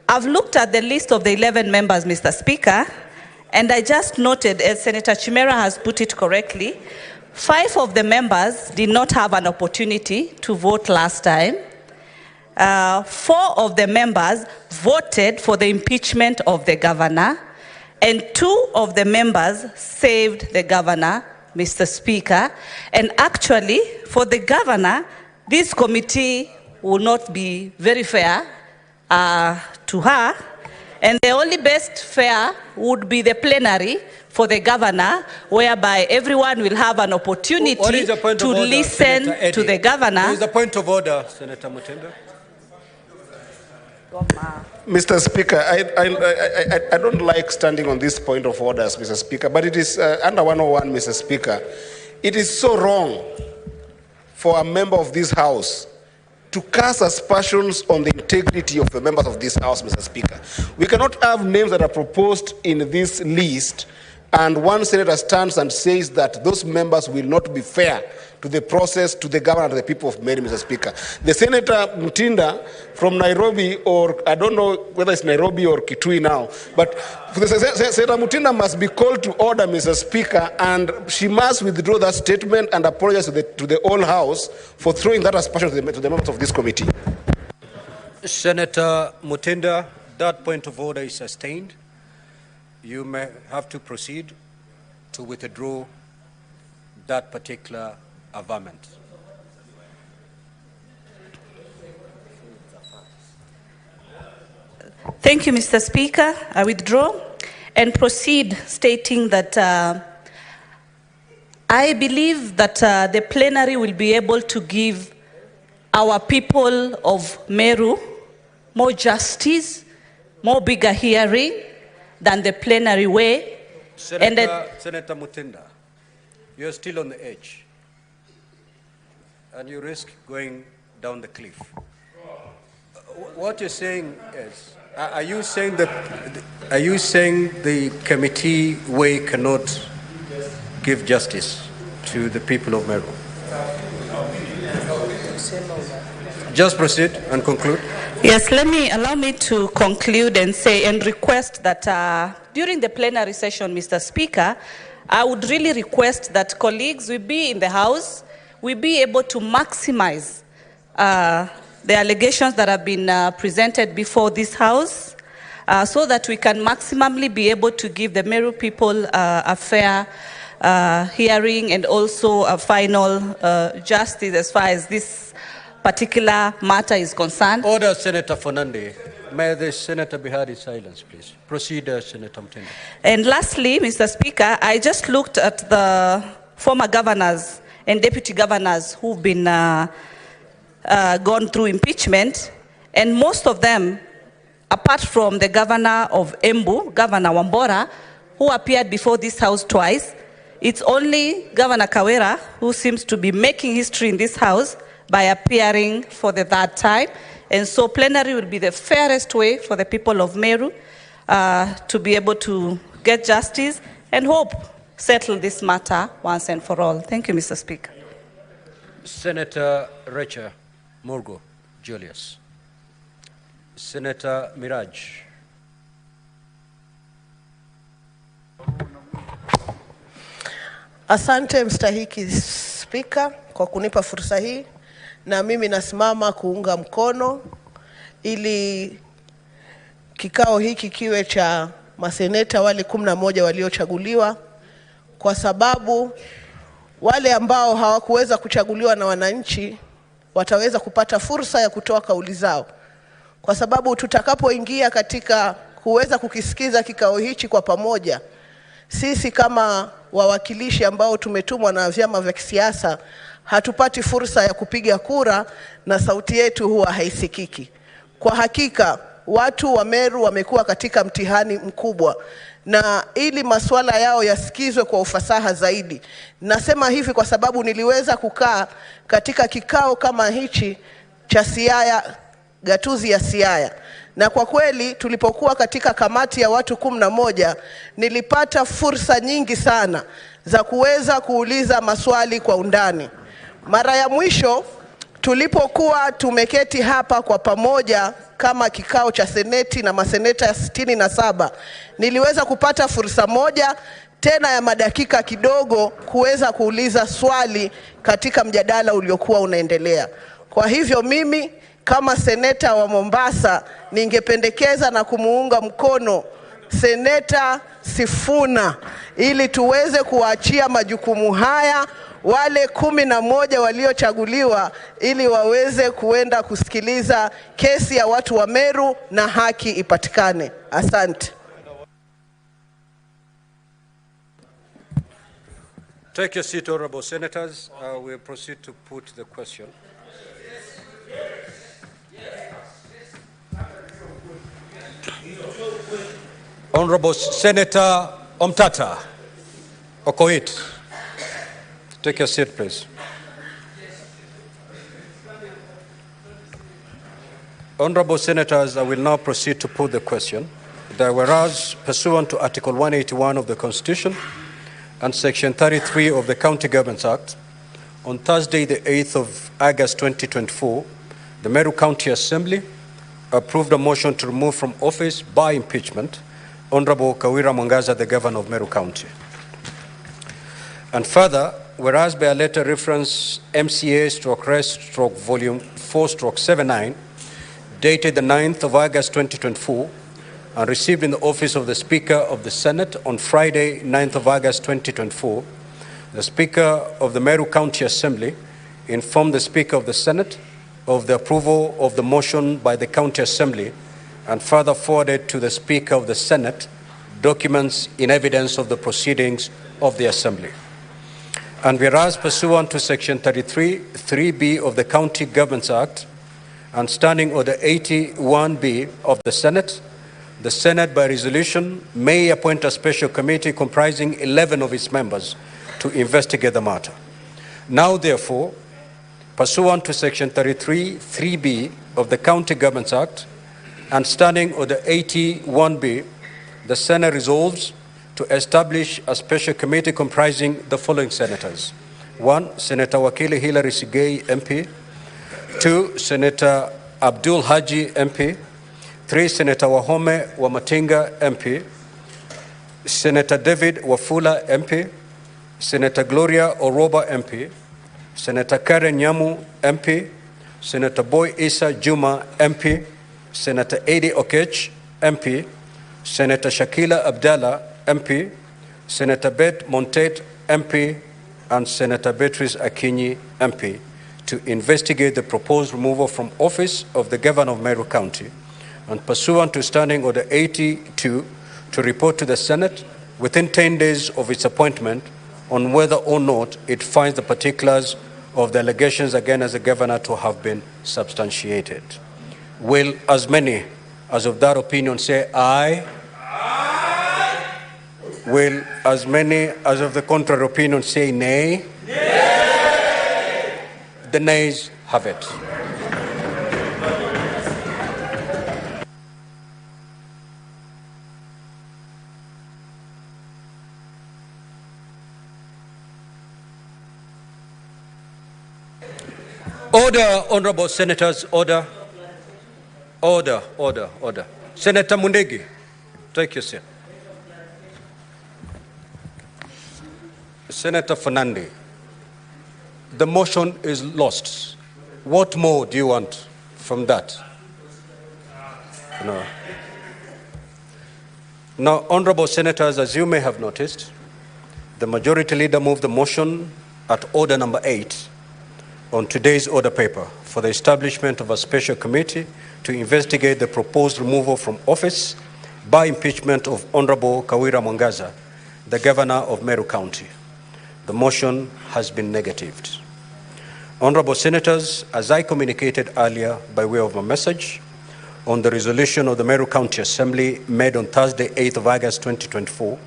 I've looked at the list of the 11 members, Mr. Speaker, and I just noted, as Senator Chimera has put it correctly, 5 of the members did not have an opportunity to vote last time. 4 of the members voted for the impeachment of the governor, and 2 of the members saved the governor Mr. Speaker. And actually, for the governor, this committee will not be very fair to her. And the only best fair would be the plenary for the governor, whereby everyone will have an opportunity to listen to the governor. There is a point of order, Senator Mutinda. Mr. Speaker, I don't like standing on this point of orders, Mr. Speaker, but it is under 101, Mr. Speaker. It is so wrong for a member of this House to cast aspersions on the integrity of the members of this House, Mr. Speaker. We cannot have names that are proposed in this list and one senator stands and says that those members will not be fair to the process, to the governor, to the people of Meru, Mr. Speaker. The Senator Mutinda from Nairobi, or I don't know whether it's Nairobi or Kitui now, but Senator Mutinda must be called to order, Mr. Speaker, and she must withdraw that statement and apologize to the whole House for throwing that aspersion to the members of this committee. Senator Mutinda, that point of order is sustained. You may have to proceed to withdraw that particular averment. Thank you, Mr. Speaker. I withdraw and proceed stating that I believe that the plenary will be able to give our people of Meru more justice, more bigger hearing than the plenary way. Senator Mutinda, you're still on the edge, and you risk going down the cliff. What you're saying is, are you saying the committee way cannot give justice to the people of Meru? Just proceed and conclude. Yes, allow me to conclude and say and request that during the plenary session, Mr. Speaker, I would really request that colleagues will be in the House, will be able to maximize the allegations that have been presented before this House, so that we can maximally be able to give the Meru people a fair hearing and also a final justice as far as this particular matter is concerned. Order, Senator Fernandez. May the senator be heard in silence, please. Proceed, Senator Mutinda. And lastly, Mr. Speaker, I just looked at the former governors and deputy governors who've been gone through impeachment, and most of them, apart from the governor of Embu, Governor Wambora, who appeared before this House twice, it's only Governor Kawira who seems to be making history in this House by appearing for the third time. And so plenary will be the fairest way for the people of Meru to be able to get justice and hope settle this matter once and for all. Thank you, Mr. Speaker. Senator Rachel Morgo Julius. Senator Miraj. Asante mstahiki Spika kwa kunipa fursa hii, na mimi nasimama kuunga mkono ili kikao hiki kiwe cha maseneta wale 11 waliochaguliwa, kwa sababu wale ambao hawakuweza kuchaguliwa na wananchi wataweza kupata fursa ya kutoa kauli zao, kwa sababu tutakapoingia katika kuweza kukisikiza kikao hichi kwa pamoja, sisi kama wawakilishi ambao tumetumwa na vyama vya kisiasa hatupati fursa ya kupiga kura na sauti yetu huwa haisikiki. Kwa hakika watu wa Meru wamekuwa katika mtihani mkubwa, na ili masuala yao yasikizwe kwa ufasaha zaidi. Nasema hivi kwa sababu niliweza kukaa katika kikao kama hichi cha Siaya, gatuzi ya Siaya, na kwa kweli tulipokuwa katika kamati ya watu 11 nilipata fursa nyingi sana za kuweza kuuliza maswali kwa undani. Mara ya mwisho tulipokuwa tumeketi hapa kwa pamoja kama kikao cha seneti na maseneta 67, niliweza kupata fursa moja tena ya madakika kidogo kuweza kuuliza swali katika mjadala uliokuwa unaendelea. Kwa hivyo mimi kama seneta wa Mombasa ningependekeza na kumuunga mkono Seneta Sifuna ili tuweze kuachia majukumu haya wale 11 waliochaguliwa ili waweze kuenda kusikiliza kesi ya watu wa Meru na haki ipatikane. Asante. Take your seat, honorable senators. We'll proceed to put the question. Honorable Senator Omtata Okoit, take your seat, please. Honorable senators, I will now proceed to put the question. That whereas pursuant to Article 181 of the Constitution and Section 33 of the County Governments Act, on Thursday, the 8th of August 2024, the Meru County Assembly approved a motion to remove from office by impeachment Honorable Kawira Mwangaza, the Governor of Meru County. And further, whereas by a letter reference MCA/Res/Volume 4/79, dated the 9th of August 2024, and received in the office of the Speaker of the Senate on Friday, 9th of August 2024, the Speaker of the Meru County Assembly informed the Speaker of the Senate of the approval of the motion by the County Assembly and further forwarded to the Speaker of the Senate documents in evidence of the proceedings of the Assembly. And whereas pursuant to Section 33, 3B of the County Governments Act and Standing Order 81B of the Senate by resolution may appoint a special committee comprising 11 of its members to investigate the matter. Now, therefore, pursuant to Section 33, 3B of the County Governments Act and Standing Order 81B, the Senate resolves to establish a special committee comprising the following senators. 1, Senator Wakili Hilary Sigei, MP. 2, Senator Abdul Haji, MP. 3, Senator Wahome Wamatinga, MP. Senator David Wafula, MP. Senator Gloria Oroba, MP. Senator Karen Nyamu, MP. Senator Boy Isa Juma, MP. Senator Eddie Okech, MP. Senator Shakila Abdallah, MP. Senator Beth Montet, MP. And Senator Beatrice Akinyi, MP, to investigate the proposed removal from office of the Governor of Meru County, and pursuant to Standing Order 82, to report to the Senate within 10 days of its appointment on whether or not it finds the particulars of the allegations against the Governor to have been substantiated. Will as many as of that opinion say aye? Aye. Will as many as of the contrary opinion say nay? Nay. The nays have it. Order, honorable senators, order. Order, order, order. Senator Mundegi, take your seat. Senator Fernandi, the motion is lost. What more do you want from that? No. Now, honorable senators, as you may have noticed, the majority leader moved the motion at order number 8 on today's order paper for the establishment of a special committee to investigate the proposed removal from office by impeachment of Honorable Kawira Mwangaza, the Governor of Meru County. The motion has been negatived. Honorable Senators, as I communicated earlier by way of a message on the resolution of the Meru County Assembly made on Thursday, 8th of August 2024,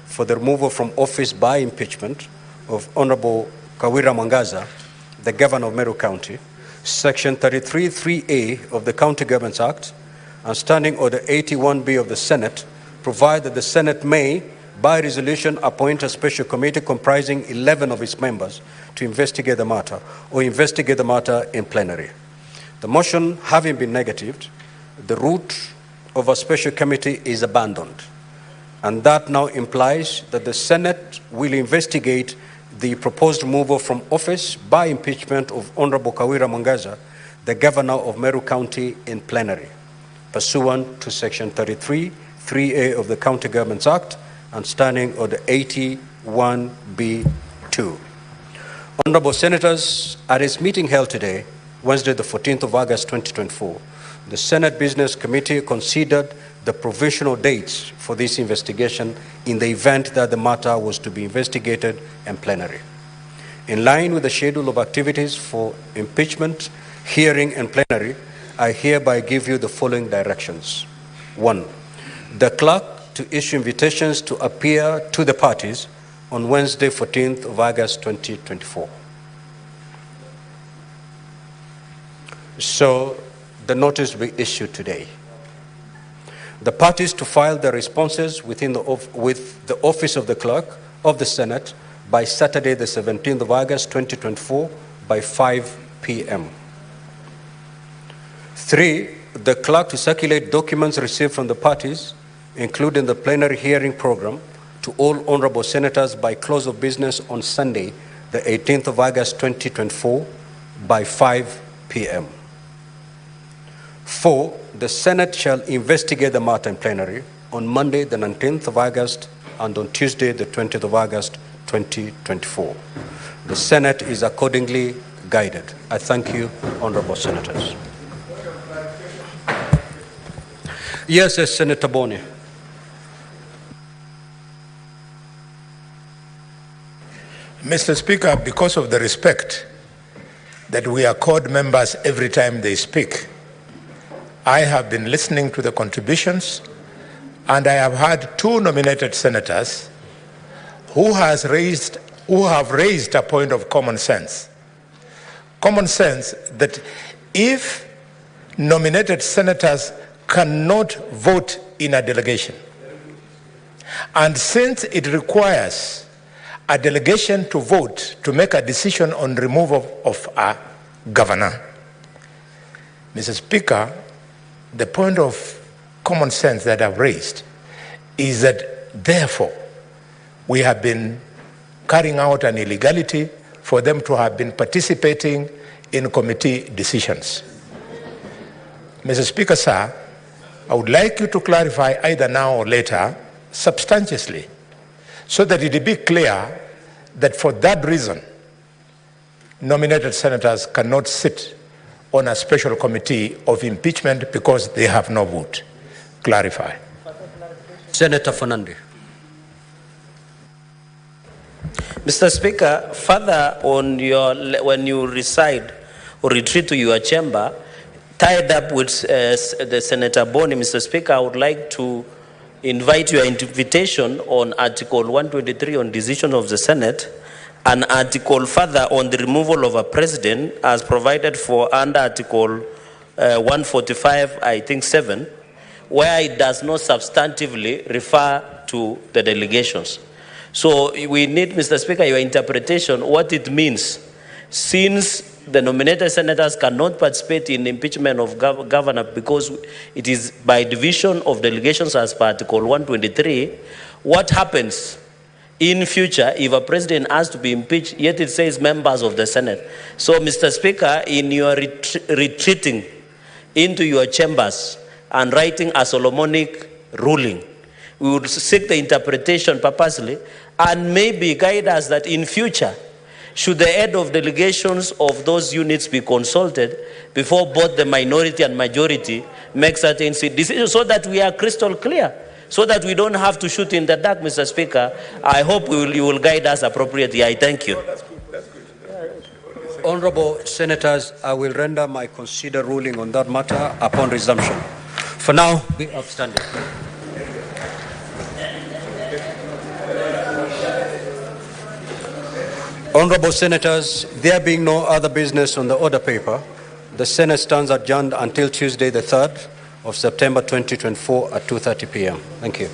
for the removal from office by impeachment of Honorable Kawira Mwangaza, the Governor of Meru County, Section 33, 3A of the County Governments Act and Standing Order 81B of the Senate provide that the Senate may, by resolution, appoint a special committee comprising 11 of its members to investigate the matter or investigate the matter in plenary. The motion having been negatived, the route of a special committee is abandoned, and that now implies that the Senate will investigate the proposed removal from office by impeachment of Honorable Kawira Mwangaza, the Governor of Meru County, in plenary, pursuant to Section 33, 3A of the County Governments Act and Standing Order 81B2. Honorable Senators, at its meeting held today, Wednesday the 14th of August 2024, the Senate Business Committee considered the provisional dates for this investigation in the event that the matter was to be investigated in plenary. In line with the schedule of activities for impeachment, hearing, and plenary, I hereby give you the following directions. 1. The clerk to issue invitations to appear to the parties on Wednesday, 14th of August 2024. So the notice will be issued today. The parties to file their responses with the office of the clerk of the Senate by Saturday, the 17th of August 2024 by 5 p.m. 3. The clerk to circulate documents received from the parties, including the plenary hearing program, to all honorable senators by close of business on Sunday, the 18th of August 2024 by 5 p.m. 4. The Senate shall investigate the matter in plenary on Monday, the 19th of August, and on Tuesday, the 20th of August 2024. The Senate is accordingly guided. I thank you, honorable senators. Yes, Senator Boni. Mr. Speaker, because of the respect that we accord members every time they speak, I have been listening to the contributions, and I have had two nominated senators who have raised a point of common sense. Common sense that if nominated senators cannot vote in a delegation, and since it requires a delegation to vote to make a decision on removal of a governor, Mr. Speaker, the point of common sense that I've raised is that, therefore, we have been carrying out an illegality for them to have been participating in committee decisions. Mr. Speaker, sir, I would like you to clarify either now or later, substantially, so that it be clear that for that reason, nominated senators cannot sit on a special committee of impeachment because they have no vote. Clarify. Senator Fernandez. Mr. Speaker, further on when you reside or retreat to your chamber, tied up with the Senator Boni, Mr. Speaker, I would like to invite your invitation on Article 123 on decision of the Senate, an article further on the removal of a president as provided for under Article 145, I think 7, where it does not substantively refer to the delegations. So we need, Mr. Speaker, your interpretation, what it means, since the nominated senators cannot participate in impeachment of governor because it is by division of delegations as per Article 123, what happens in future if a president has to be impeached, yet it says members of the Senate. So, Mr. Speaker, in your retreating into your chambers and writing a Solomonic ruling, we would seek the interpretation purposely and maybe guide us that in future, should the head of delegations of those units be consulted before both the minority and majority make certain decisions, so that we are crystal clear, so that we don't have to shoot in the dark, Mr. Speaker. I hope you will guide us appropriately. I thank you. Honorable senators, I will render my considered ruling on that matter upon resumption. For now, be upstanding. Honorable senators, there being no other business on the order paper, the Senate stands adjourned until Tuesday, the 3rd of September 2024 at 2:30 p.m. Thank you.